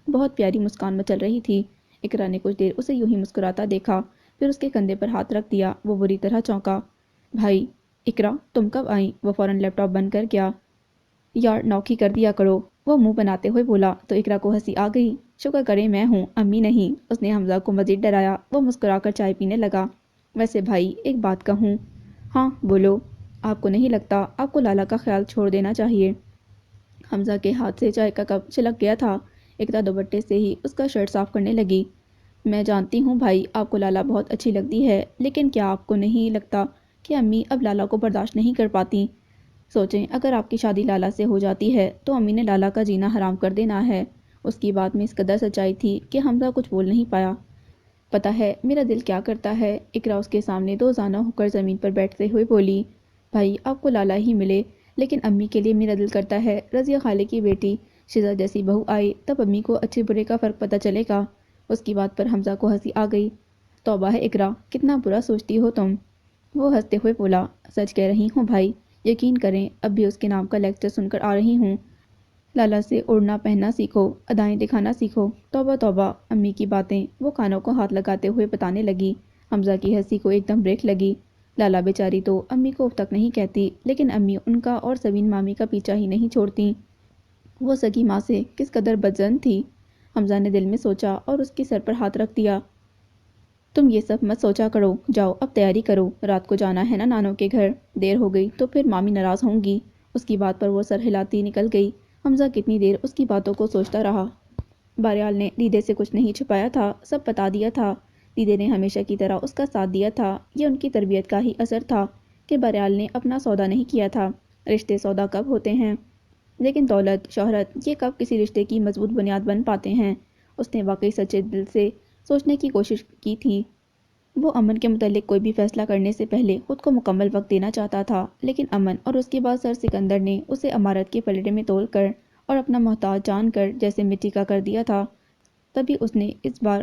Speaker 1: بہت پیاری مسکان مچل رہی تھی۔ اقرا نے کچھ دیر اسے یوں ہی مسکراتا دیکھا، پھر اس کے کندھے پر ہاتھ رکھ دیا۔ وہ بری طرح چونکا۔ بھائی اقرا تم کب آئیں؟ وہ فوراً لیپ ٹاپ بند کر گیا۔ یار نوک ہی کر دیا کرو، وہ منہ بناتے ہوئے بولا تو اقرا کو ہنسی آ گئی۔ شکر کرے میں ہوں، امی نہیں، اس نے حمزہ کو مزید ڈرایا۔ وہ مسکرا کر چائے پینے لگا۔ ویسے بھائی ایک بات کہوں؟ ہاں بولو۔ آپ کو نہیں لگتا آپ کو لالا کا خیال چھوڑ دینا چاہیے؟ حمزہ کے ہاتھ سے چائے کا کپ چھلک گیا تھا۔ اقرا دوپٹے سے ہی اس کا شرٹ صاف کرنے لگی۔ میں جانتی ہوں بھائی آپ کو لالا بہت اچھی لگتی ہے، لیکن کیا آپ کو نہیں لگتا کہ امی اب لالا کو برداشت نہیں کر پاتی؟ سوچیں اگر آپ کی شادی لالا سے ہو جاتی ہے تو امی نے لالا کا جینا حرام کر دینا ہے۔ اس کی بات میں اس قدر سچائی تھی کہ حمزہ کچھ بول نہیں پایا۔ پتہ ہے میرا دل کیا کرتا ہے، اقرا اس کے سامنے دو زانہ ہو کر زمین پر بیٹھتے ہوئے بولی۔ بھائی آپ کو لالا ہی ملے، لیکن امی کے لیے میرا دل کرتا ہے رضیہ خالے کی بیٹی شزا جیسی بہو آئے، تب امی کو اچھے برے کا فرق پتہ چلے گا۔ اس کی بات پر حمزہ کو ہنسی آ گئی۔ توبہ ہے اقرا، کتنا برا سوچتی ہو تم۔ وہ ہنستے ہوئے بولا، سچ کہہ رہی ہوں بھائی، یقین کریں اب بھی اس کے نام کا لیکچر سن کر آ رہی ہوں۔ لالا سے اڑنا پہننا سیکھو، ادائیں دکھانا سیکھو۔ توبہ توبہ، امی کی باتیں وہ کانوں کو ہاتھ لگاتے ہوئے بتانے لگی۔ حمزہ کی ہنسی کو ایک دم بریک لگی۔ لالا بیچاری تو امی کو اب تک نہیں کہتی، لیکن امی ان کا اور سبین مامی کا پیچھا ہی نہیں چھوڑتی۔ وہ سگی ماں سے کس قدر بدظن تھی۔ حمزہ نے دل میں سوچا اور اس کے سر پر ہاتھ رکھ دیا۔ تم یہ سب مت سوچا کرو، جاؤ اب تیاری کرو، رات کو جانا ہے نا نانوں کے گھر، دیر ہو گئی تو پھر مامی ناراض ہوں گی۔ اس کی بات پر وہ سر ہلاتی نکل گئی۔ حمزہ کتنی دیر اس کی باتوں کو سوچتا رہا۔ بہرحال نے دیدے سے کچھ نہیں چھپایا تھا، سب بتا دیا تھا۔ دیدے نے ہمیشہ کی طرح اس کا ساتھ دیا تھا۔ یہ ان کی تربیت کا ہی اثر تھا کہ بہرحال نے اپنا سودا نہیں کیا تھا۔ رشتے سودا کب ہوتے ہیں، لیکن دولت، شہرت، یہ کب کسی رشتے کی مضبوط بنیاد بن پاتے ہیں۔ اس نے واقعی سچے دل سے سوچنے کی کوشش کی تھی۔ وہ امن کے متعلق کوئی بھی فیصلہ کرنے سے پہلے خود کو مکمل وقت دینا چاہتا تھا، لیکن امن اور اس کے بعد سر سکندر نے اسے عمارت کے پلڑے میں تول کر اور اپنا محتاج جان کر جیسے مٹی کا کر دیا تھا۔ تبھی اس نے اس بار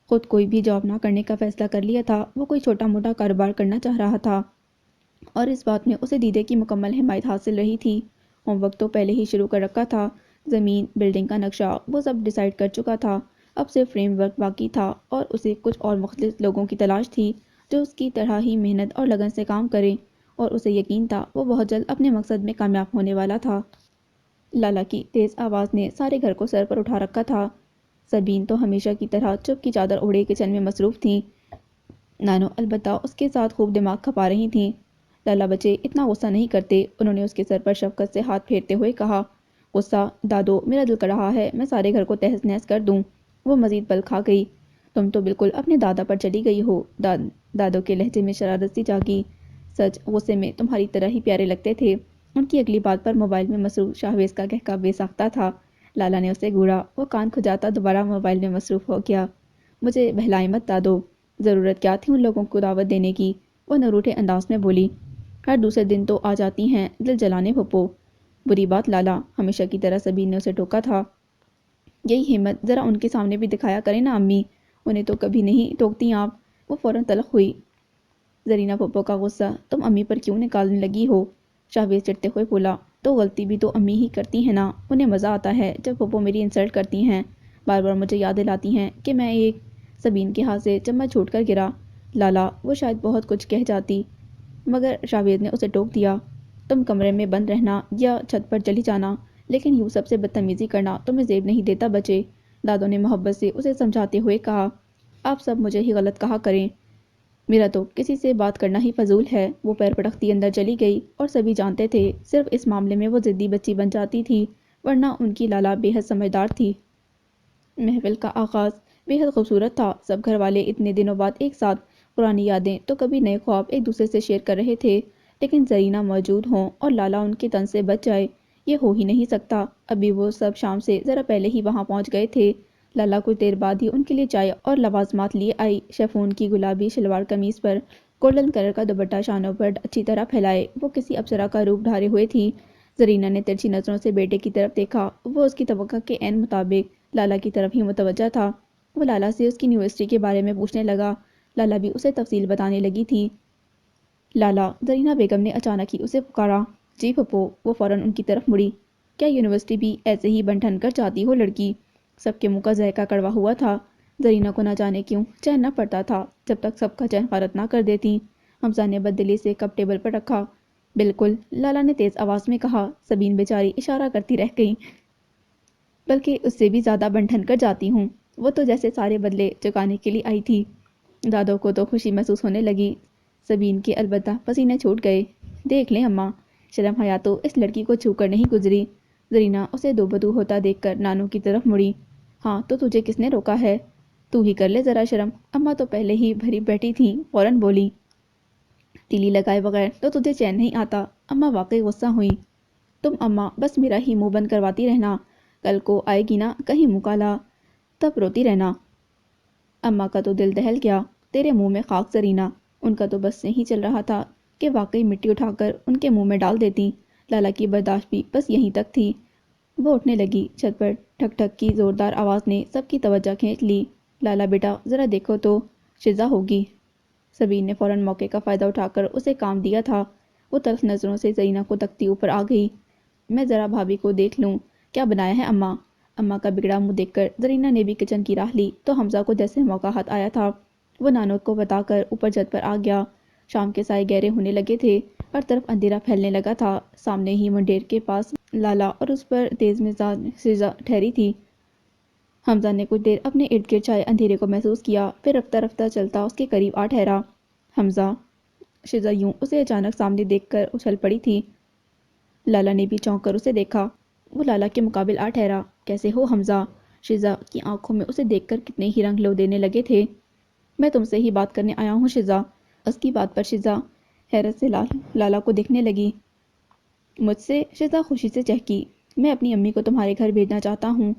Speaker 1: خود کوئی بھی جاب نہ کرنے کا فیصلہ کر لیا تھا۔ وہ کوئی چھوٹا موٹا کاروبار کرنا چاہ رہا تھا اور اس بات میں اسے دیدے کی مکمل حمایت حاصل رہی تھی۔ ہوم ورک تو پہلے ہی شروع کر رکھا تھا، زمین، بلڈنگ کا نقشہ وہ سب ڈیسائیڈ کر چکا تھا۔ اب صرف فریم ورک باقی تھا اور اسے کچھ اور مخلص لوگوں کی تلاش تھی جو اس کی طرح ہی محنت اور لگن سے کام کریں، اور اسے یقین تھا وہ بہت جلد اپنے مقصد میں کامیاب ہونے والا تھا۔ لالا کی تیز آواز نے سارے گھر کو سر پر اٹھا رکھا تھا۔ سبین تو ہمیشہ کی طرح چپ کی چادر اوڑھے کچن میں مصروف تھیں۔ نانو البتہ اس کے ساتھ خوب دماغ کھپا رہی تھیں۔ لالا بچے اتنا غصہ نہیں کرتے، انہوں نے اس کے سر پر شفقت سے ہاتھ پھیرتے ہوئے کہا۔ غصہ دادو، میرا دل کر رہا ہے میں سارے گھر کو تہس نہس کر دوں۔ وہ مزید پل کھا گئی۔ تم تو بالکل اپنے دادا پر چلی گئی ہو۔ دادو کے لہجے میں شرارت سی جاگی۔ سچ غصے میں تمہاری طرح ہی پیارے لگتے تھے۔ ان کی اگلی بات پر موبائل میں مصروف شاہویز کا کہکا بے ساختہ تھا۔ لالا نے اسے گھوڑا، وہ کان کھجاتا دوبارہ موبائل میں مصروف ہو گیا۔ مجھے بہلائے مت دادو، ضرورت کیا تھی ان لوگوں کو دعوت دینے کی، وہ نروٹھے انداز میں بولی۔ ہر دوسرے دن تو آ جاتی ہیں، دل جلانے پھپھو۔ بری بات لالا، ہمیشہ کی طرح سبین نے اسے ٹوکا تھا۔ یہی ہمت ذرا ان کے سامنے بھی دکھایا کریں نا امی، انہیں تو کبھی نہیں ٹوکتی آپ۔ وہ فوراً تلخ ہوئی۔ زرینہ پھپھو کا غصہ تم امی پر کیوں نکالنے لگی ہو؟ شاہویز چڑھتے ہوئے بولا۔ تو غلطی بھی تو امی ہی کرتی ہیں نا، انہیں مزہ آتا ہے جب پھپھو میری انسلٹ کرتی ہیں، بار بار مجھے یاد دلاتی ہیں کہ میں ایک۔ سبین کے ہاتھ سے چمچ چھوٹ کر گرا۔ لالا، وہ شاید بہت کچھ کہہ جاتی، مگر شاہویز نے اسے ٹوک دیا۔ تم کمرے میں بند رہنا یا چھت پر چلی جانا، لیکن یوں سب سے بدتمیزی کرنا تمہیں زیب نہیں دیتا بچے، دادو نے محبت سے اسے سمجھاتے ہوئے کہا۔ آپ سب مجھے ہی غلط کہا کریں، میرا تو کسی سے بات کرنا ہی فضول ہے۔ وہ پیر پٹکتی اندر چلی گئی اور سبھی جانتے تھے صرف اس معاملے میں وہ ضدی بچی بن جاتی تھی، ورنہ ان کی لالا بے حد سمجھدار تھی۔ محفل کا آغاز بے حد خوبصورت تھا۔ سب گھر والے اتنے دنوں بعد ایک ساتھ، پرانی یادیں تو کبھی نئے خواب ایک دوسرے سے شیئر کر رہے تھے، لیکن زرینہ موجود ہوں اور لالا ان کے تن سے بچ جائے، یہ ہو ہی نہیں سکتا۔ ابھی وہ سب شام سے ذرا پہلے ہی وہاں پہنچ گئے تھے۔ لالا کچھ دیر بعد ہی ان کے لیے چائے اور لوازمات لیے آئی۔ شیفون کی گلابی شلوار قمیص پر گولڈن کلر کا دوپٹہ شانوں پر اچھی طرح پھیلائے وہ کسی اپسرا کا روپ ڈھارے ہوئے تھی۔ زرینہ نے ترچھی نظروں سے بیٹے کی طرف دیکھا، وہ اس کی توقع کے عین مطابق لالا کی طرف ہی متوجہ تھا۔ وہ لالا سے اس کی یونیورسٹی کے بارے میں پوچھنے لگا۔ لالا بھی اسے تفصیل بتانے لگی تھی۔ لالا، زرینہ بیگم نے اچانک ہی اسے پکارا۔ جی پھپھو، وہ فوراً ان کی طرف مڑی۔ کیا یونیورسٹی بھی ایسے ہی بن ٹھن کر جاتی ہو لڑکی؟ سب کے منہ کا ذائقہ کڑوا ہوا تھا۔ زرینہ کو نہ جانے کیوں چین نہ پڑتا تھا جب تک سب کا چین غارت نہ کر دیتی۔ حمزہ نے بددلی سے کپ ٹیبل پر رکھا۔ بالکل، لالا نے تیز آواز میں کہا۔ سبین بیچاری اشارہ کرتی رہ گئی۔ بلکہ اس سے بھی زیادہ بن ٹھن کر جاتی ہوں، وہ تو جیسے سارے بدلے چکانے کے لیے آئی تھی۔ دادو کو تو خوشی محسوس ہونے لگی، سبین کے البتہ پسینے چھوٹ گئے۔ دیکھ لیں اماں، شرم حیا تو اس لڑکی کو چھو کر نہیں گزری۔ زرینہ اسے دو بدو ہوتا دیکھ کر نانو کی طرف مڑی۔ ہاں تو تجھے کس نے روکا ہے؟ تو ہی کر لے ذرا شرم۔ اماں تو پہلے ہی بھری بیٹھی تھیں، فوراً بولی۔ تیلی لگائے بغیر تو تجھے چین نہیں آتا؟ اماں واقعی غصہ ہوئیں۔ تم اماں بس میرا ہی منہ بند کرواتی رہنا، کل کو آئے گی نا کہیں منہ کالا، تب روتی رہنا۔ اماں کا تو دل دہل گیا۔ تیرے منہ میں خاک زرینہ، ان کا تو بس نہیں چل رہا تھا کہ واقعی مٹی اٹھا کر ان کے منہ میں ڈال دیتی۔ لالا کی برداشت بھی بس یہیں تک تھی۔ وہ اٹھنے لگی۔ چھت پر ٹھک ٹھک کی زوردار آواز نے سب کی توجہ کھینچ لی۔ لالا بیٹا ذرا دیکھو تو، شزا ہوگی۔ سبین نے فوراً موقع کا فائدہ اٹھا کر اسے کام دیا تھا۔ وہ تلخ نظروں سے زرینہ کو تکتی اوپر آ گئی۔ میں ذرا بھابھی کو دیکھ لوں، کیا بنایا ہے اماں؟ اماں کا بگڑا منہ دیکھ کر زرینہ نے بھی کچن کی راہ لی تو حمزہ کو جیسے موقع ہاتھ آیا تھا وہ نانو کو بتا کر اوپر چھت پر آ گیا۔ شام کے سائے گہرے ہونے لگے تھے، ہر طرف اندھیرا پھیلنے لگا تھا۔ سامنے ہی منڈیر کے پاس لالا اور اس پر تیز مزاج شزا ٹھہری تھی۔ حمزہ نے کچھ دیر اپنے ارد گرد چھائے اندھیرے کو محسوس کیا، پھر رفتہ رفتہ چلتا اس کے قریب آ ٹھہرا۔ حمزہ! شزا یوں اسے اچانک سامنے دیکھ کر اچھل پڑی تھی۔ لالا نے بھی چونک کر اسے دیکھا۔ وہ لالا کے مقابل آ ٹھہرا۔ کیسے ہو حمزہ؟ شزا کی آنکھوں میں اسے دیکھ کر کتنے ہی رنگ لو دینے لگے تھے۔ میں تم سے ہی بات کرنے آیا ہوں شزا۔ اس کی بات پر شزا حیرت سے لالا کو دیکھنے لگی۔ مجھ سے؟ شزا خوشی سے چہکی۔ میں اپنی امی کو تمہارے گھر بھیجنا چاہتا ہوں۔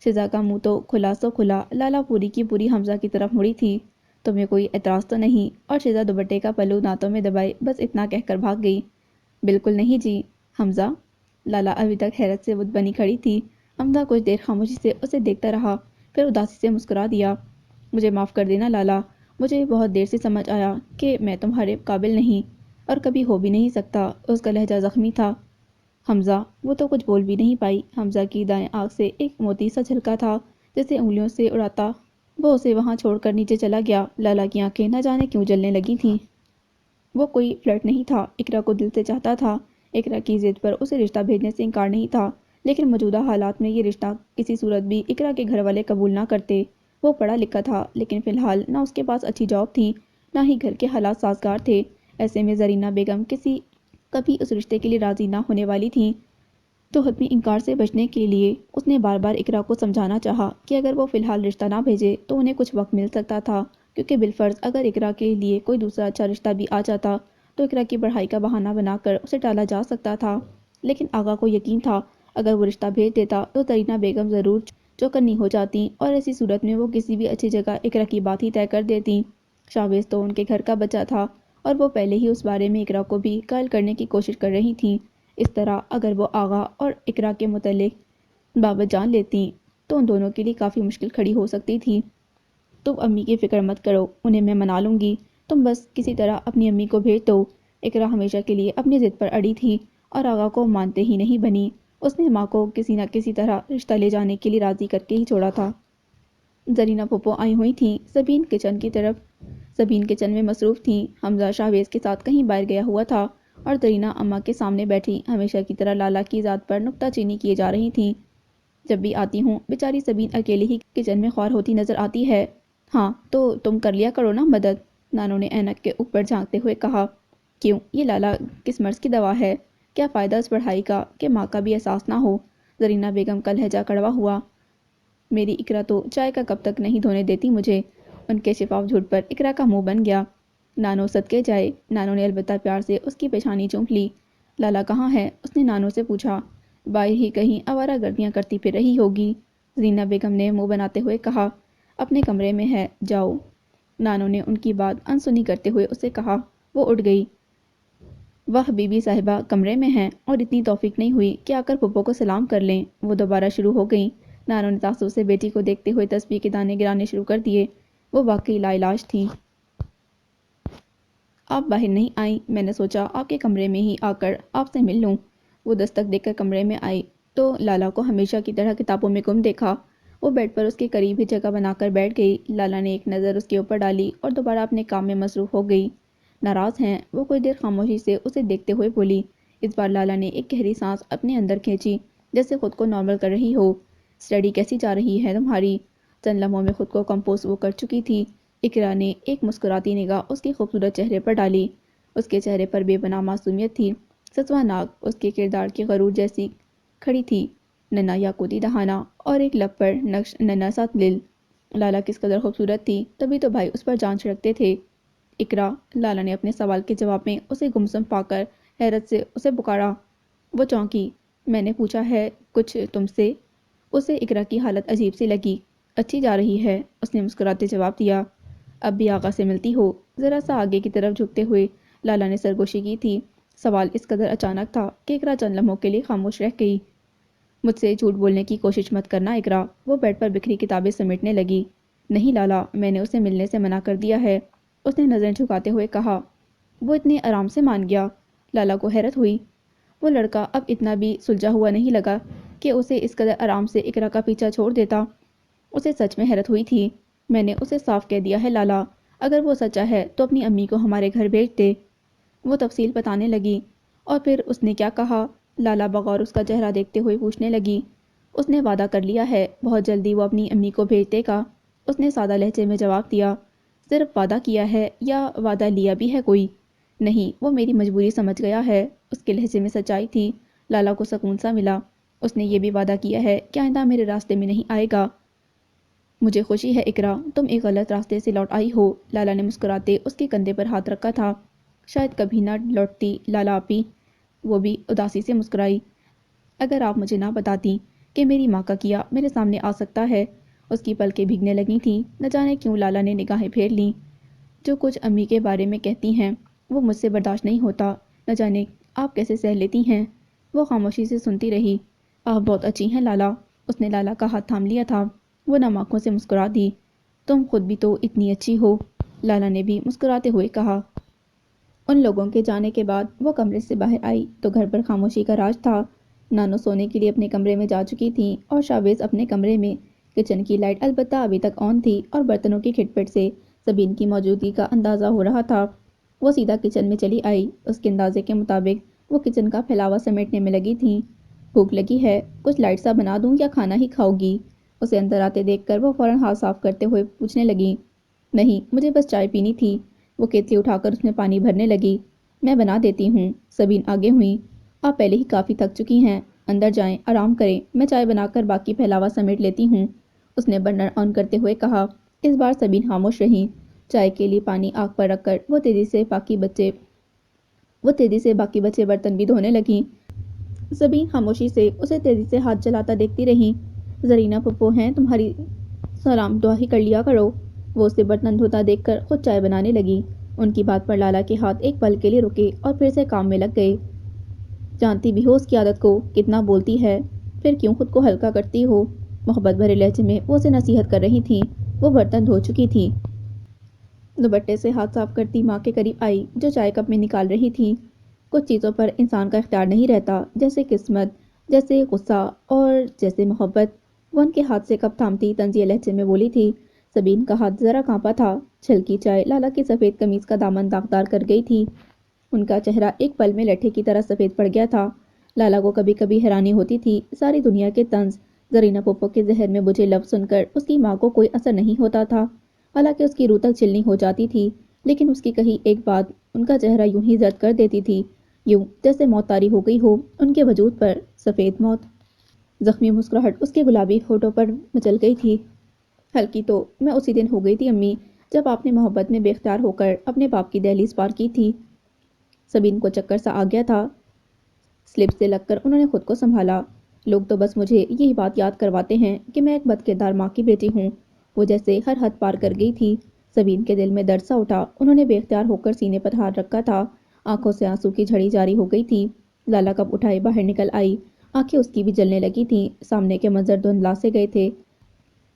Speaker 1: شزا کا منہ تو کھلا سو کھلا، لالا پوری کی پوری حمزہ کی طرف مڑی تھی۔ تمہیں کوئی اعتراض تو نہیں؟ اور شزا دوپٹے کا پلو دانتوں میں دبائے بس اتنا کہہ کر بھاگ گئی۔ بالکل نہیں جی۔ حمزہ! لالا ابھی تک حیرت سے بت بنی کھڑی تھی۔ حمزہ کچھ دیر خاموشی سے اسے دیکھتا رہا، پھر اداسی سے مسکرا دیا۔ مجھے معاف کر دینا لالا، مجھے بہت دیر سے سمجھ آیا کہ میں تمہارے قابل نہیں اور کبھی ہو بھی نہیں سکتا۔ اس کا لہجہ زخمی تھا۔ حمزہ! وہ تو کچھ بول بھی نہیں پائی۔ حمزہ کی دائیں آنکھ سے ایک موتی سا جھلکا تھا جسے انگلیوں سے اڑاتا وہ اسے وہاں چھوڑ کر نیچے چلا گیا۔ لالا کی آنکھیں نہ جانے کیوں جلنے لگی تھیں۔ وہ کوئی فلرٹ نہیں تھا، اقرا کو دل سے چاہتا تھا۔ اقرا کی ضد پر اسے رشتہ بھیجنے سے انکار نہیں تھا، لیکن موجودہ حالات میں یہ رشتہ کسی صورت بھی اقرا کے گھر والے قبول نہ کرتے۔ وہ پڑھا لکھا تھا، لیکن فی الحال نہ اس کے پاس اچھی جاب تھی، نہ ہی گھر کے حالات سازگار تھے۔ ایسے میں زرینہ بیگم کبھی اس رشتے کے لیے راضی نہ ہونے والی تھیں۔ تو حتمی انکار سے بچنے کے لیے اس نے بار بار اقرا کو سمجھانا چاہا کہ اگر وہ فی الحال رشتہ نہ بھیجے تو انہیں کچھ وقت مل سکتا تھا، کیونکہ بالفرض اگر اقرا کے لیے کوئی دوسرا اچھا رشتہ بھی آ جاتا تو اقرا کی پڑھائی کا بہانہ بنا کر اسے ٹالا جا سکتا تھا۔ لیکن آغا کو یقین تھا اگر وہ رشتہ بھیج دیتا تو زرینہ بیگم ضرور چوکنی ہو جاتی اور ایسی صورت میں وہ کسی بھی اچھی جگہ اقرا کی بات ہی طے کر دیتی۔ شاویز تو ان کے گھر کا بچہ تھا اور وہ پہلے ہی اس بارے میں اقرا کو بھی قائل کرنے کی کوشش کر رہی تھیں۔ اس طرح اگر وہ آغا اور اقرا کے متعلق بابت جان لیتی تو ان دونوں کے لیے کافی مشکل کھڑی ہو سکتی تھی۔ تم امی کی فکر مت کرو، انہیں میں منا لوں گی، تم بس کسی طرح اپنی امی کو بھیج دو۔ اقرا ہمیشہ کے لیے اپنی ضد پر اڑی تھی اور آغا کو مانتے ہی نہیں بنی۔ اس نے ماں کو کسی نہ کسی طرح رشتہ لے جانے کے لیے راضی کر کے ہی چھوڑا تھا۔ زرینہ پھوپھو آئی ہوئی تھیں۔ سبین کچن میں مصروف تھیں۔ حمزہ شاویز کے ساتھ کہیں باہر گیا ہوا تھا اور زرینہ اماں کے سامنے بیٹھی ہمیشہ کی طرح لالا کی ذات پر نکتہ چینی کیے جا رہی تھیں۔ جب بھی آتی ہوں بیچاری سبین اکیلی ہی کچن میں خوار ہوتی نظر آتی ہے۔ ہاں تو تم کر لیا کرو نا مدد، نانو نے اینک کے اوپر جھانکتے ہوئے کہا۔ کیوں، یہ لالا کس مرض کی دوا ہے؟ کیا فائدہ اس پڑھائی کا کہ ماں کا بھی احساس نہ ہو؟ زرینہ بیگم کا لہجہ کڑوا ہوا۔ میری اقرا تو چائے کا کپ تک نہیں دھونے دیتی مجھے۔ ان کے شفاف جھوٹ پر اقرا کا منہ بن گیا۔ نانو صدقے جائے، نانو نے البتہ پیار سے اس کی پیشانی چوم لی۔ لالا کہاں ہے؟ اس نے نانو سے پوچھا۔ باہر ہی کہیں آوارہ گردیاں کرتی پھر رہی ہوگی، زرینہ بیگم نے منہ بناتے ہوئے کہا۔ اپنے کمرے میں ہے، جاؤ۔ نانو نے ان کی بات انسنی کرتے ہوئے اسے کہا۔ وہ اٹھ گئی۔ واہ بی بی صاحبہ کمرے میں ہیں اور اتنی توفیق نہیں ہوئی کہ آ کر پھپھو کو سلام کر لیں۔ وہ دوبارہ شروع ہو گئیں۔ نانو نے تعصب سے بیٹی کو دیکھتے ہوئے تسبیح کے دانے گرانے شروع کر دیے۔ وہ واقعی لا علاج تھیں۔ آپ باہر نہیں آئیں، میں نے سوچا آپ کے کمرے میں ہی آ کر آپ سے مل لوں۔ وہ دستک دے کر کمرے میں آئی تو لالا کو ہمیشہ کی طرح کتابوں میں گم دیکھا۔ وہ بیڈ پر اس کے قریب ہی جگہ بنا کر بیٹھ گئی۔ لالا نے ایک نظر اس کے اوپر ڈالی اور دوبارہ اپنے کام میں مصروف ہو گئی۔ ناراض ہیں؟ وہ کچھ دیر خاموشی سے اسے دیکھتے ہوئے بولی۔ اس بار لالا نے ایک گہری سانس اپنے اندر کھینچی جیسے خود کو نارمل کر رہی ہو۔ اسٹڈی کیسی جا رہی ہے تمہاری؟ چند لمحوں میں خود کو کمپوز وہ کر چکی تھی۔ اقرا نے ایک مسکراتی نگاہ اس کے خوبصورت چہرے پر ڈالی۔ اس کے چہرے پر بے پناہ معصومیت تھی۔ سسواں ناک اس کے کردار کی غرور جیسی کھڑی تھی، ننھا یاقوتی دہانہ اور ایک لب پر نقش ننھا سا دل۔ لالا کس قدر خوبصورت تھی، تبھی تو بھائی اس پر جان چھڑکتے تھے۔ اقرا، لالا نے اپنے سوال کے جواب میں اسے گمسم پا کر حیرت سے اسے پکارا۔ وہ چونکی۔ میں نے پوچھا ہے کچھ تم سے؟ اسے اقرا کی حالت عجیب سی لگی۔ اچھی جا رہی ہے، اس نے مسکراتے جواب دیا۔ اب بھی آقا سے ملتی ہو؟ ذرا سا آگے کی طرف جھکتے ہوئے لالا نے سرگوشی کی تھی۔ سوال اس قدر اچانک تھا کہ اقرا چند لمحوں کے لیے خاموش رہ گئی۔ مجھ سے جھوٹ بولنے کی کوشش مت کرنا اقرا، وہ بیڈ پر بکھری کتابیں سمیٹنے لگی۔ نہیں لالا، میں نے اسے ملنے سے منع کر دیا ہے، اس نے نظر جھکاتے ہوئے کہا۔ وہ اتنے آرام سے مان گیا؟ لالا کو حیرت ہوئی۔ وہ لڑکا اب اتنا بھی سلجھا ہوا نہیں لگا کہ اسے اس قدر آرام سے اقرا کا پیچھا چھوڑ دیتا۔ اسے سچ میں حیرت ہوئی تھی۔ میں نے اسے صاف کہہ دیا ہے لالا، اگر وہ سچا ہے تو اپنی امی کو ہمارے گھر بھیج دے۔ وہ تفصیل بتانے لگی۔ اور پھر اس نے کیا کہا؟ لالا بغور اس کا چہرہ دیکھتے ہوئے پوچھنے لگی۔ اس نے وعدہ کر لیا ہے، بہت جلدی وہ اپنی امی کو بھیج دے گا، اس نے سادہ لہجے میں جواب دیا۔ صرف وعدہ کیا ہے یا وعدہ لیا بھی ہے کوئی؟ نہیں، وہ میری مجبوری سمجھ گیا ہے، اس کے لہجے میں سچائی تھی۔ لالا کو سکون سا ملا۔ اس نے یہ بھی وعدہ کیا ہے کہ آئندہ میرے راستے میں نہیں آئے گا۔ مجھے خوشی ہے اقرا، تم ایک غلط راستے سے لوٹ آئی ہو، لالا نے مسکراتے اس کے کندھے پر ہاتھ رکھا تھا۔ شاید کبھی نہ لوٹتی لالا آپی، وہ بھی اداسی سے مسکرائی۔ اگر آپ مجھے نہ بتاتی کہ میری ماں کا کیا میرے سامنے آ سکتا ہے۔ اس کی پلکیں بھیگنے لگی تھیں۔ نہ جانے کیوں لالا نے نگاہیں پھیر لیں۔ جو کچھ امی کے بارے میں کہتی ہیں وہ مجھ سے برداشت نہیں ہوتا، نہ جانے آپ کیسے سہ لیتی ہیں۔ وہ خاموشی سے سنتی رہی۔ آپ بہت اچھی ہیں لالا، اس نے لالا کا ہاتھ تھام لیا تھا۔ وہ نم آنکھوں سے مسکرا دی۔ تم خود بھی تو اتنی اچھی ہو، لالا نے بھی مسکراتے ہوئے کہا۔ ان لوگوں کے جانے کے بعد وہ کمرے سے باہر آئی تو گھر پر خاموشی کا راج تھا۔ نانو سونے کے لیے اپنے کمرے میں جا چکی تھیں اور شاویز اپنے کمرے میں۔ کچن کی لائٹ البتہ ابھی تک آن تھی اور برتنوں کی کھٹ پٹ سے سبین کی موجودگی کا اندازہ ہو رہا تھا۔ وہ سیدھا کچن میں چلی آئی۔ اس کے اندازے کے مطابق وہ کچن کا پھیلاوا سمیٹنے میں لگی تھیں۔ بھوک لگی ہے، کچھ لائٹ سا بنا دوں یا کھانا ہی کھاؤ گی؟ اسے اندر آتے دیکھ کر وہ فوراً ہاتھ صاف کرتے ہوئے پوچھنے لگی۔ نہیں، مجھے بس چائے پینی تھی، وہ کیتلی اٹھا کر اس میں پانی بھرنے لگی۔ میں بنا دیتی ہوں، سبین آگے ہوئیں۔ آپ پہلے ہی کافی تھک چکی ہیں، اندر جائیں آرام کریں، میں چائے بنا کر باقی پھیلاوا سمیٹ لیتی ہوں، اس نے برنر آن کرتے ہوئے کہا۔ اس بار سبین خاموش رہیں۔ چائے کے لیے پانی آگ پر رکھ کر وہ تیزی سے باقی بچے برتن بھی دھونے لگیں۔ سبین خاموشی سے اسے تیزی سے ہاتھ چلاتا دیکھتی رہی۔ زرینہ پھپھو ہیں تمہاری، سلام دعا ہی کر لیا کرو، وہ اسے برتن دھوتا دیکھ کر خود چائے بنانے لگی۔ ان کی بات پر لالا کے ہاتھ ایک پل کے لیے رکے اور پھر سے کام میں لگ گئے۔ جانتی بھی ہو اس کی عادت کو، کتنا بولتی ہے، پھر کیوں خود کو ہلکا کرتی ہو؟ محبت بھرے لہجے میں وہ اسے نصیحت کر رہی تھیں۔ وہ برتن دھو چکی تھی۔ دوپٹے سے ہاتھ صاف کرتی ماں کے قریب آئی جو چائے کپ میں نکال رہی تھی۔ کچھ چیزوں پر انسان کا اختیار نہیں رہتا، جیسے قسمت، جیسے غصہ اور جیسے محبت۔ وہ ان کے ہاتھ سے کپ تھامتی طنزیہ لہجے میں بولی تھی۔ سبین کا ہاتھ ذرا کانپا تھا۔ چھلکی چائے لالا کی سفید قمیض کا دامن داغدار کر گئی تھی۔ ان کا چہرہ ایک پل میں لٹھے کی طرح سفید پڑ گیا تھا۔ لالا کو کبھی کبھی حیرانی ہوتی تھی، ساری دنیا کے طنز زرینہ پھپھو کے ذہن میں بجھے لفظ سن کر اس کی ماں کو کوئی اثر نہیں ہوتا تھا۔ حالانکہ اس کی روح تک چلنی ہو جاتی تھی، لیکن اس کی کہی ایک بات ان کا چہرہ یوں ہی زرد کر دیتی تھی، یوں جیسے موت طاری ہو گئی ہو ان کے وجود پر، سفید موت۔ زخمی مسکراہٹ اس کے گلابی ہونٹوں پر مچل گئی تھی۔ ہلکی تو میں اسی دن ہو گئی تھی امی، جب آپ نے محبت میں بے اختیار ہو کر اپنے باپ کی دہلیز پار کی تھی۔ سبین کو چکر سا آ گیا تھا۔ سلپ سے لگ کر انہوں نے خود کو سنبھالا۔ لوگ تو بس مجھے یہی بات یاد کرواتے ہیں کہ میں ایک بد کردار ماں کی بیٹی ہوں۔ وہ جیسے ہر حد پار کر گئی تھی۔ سبین کے دل میں درد سا اٹھا۔ انہوں نے بے اختیار ہو کر سینے پر ہاتھ رکھا تھا۔ آنکھوں سے آنسو کی جھڑی جاری ہو گئی تھی۔ لالا کب اٹھائے باہر نکل آئی۔ آنکھیں اس کی بھی جلنے لگی تھیں۔ سامنے کے منظر دھندلا سے گئے تھے۔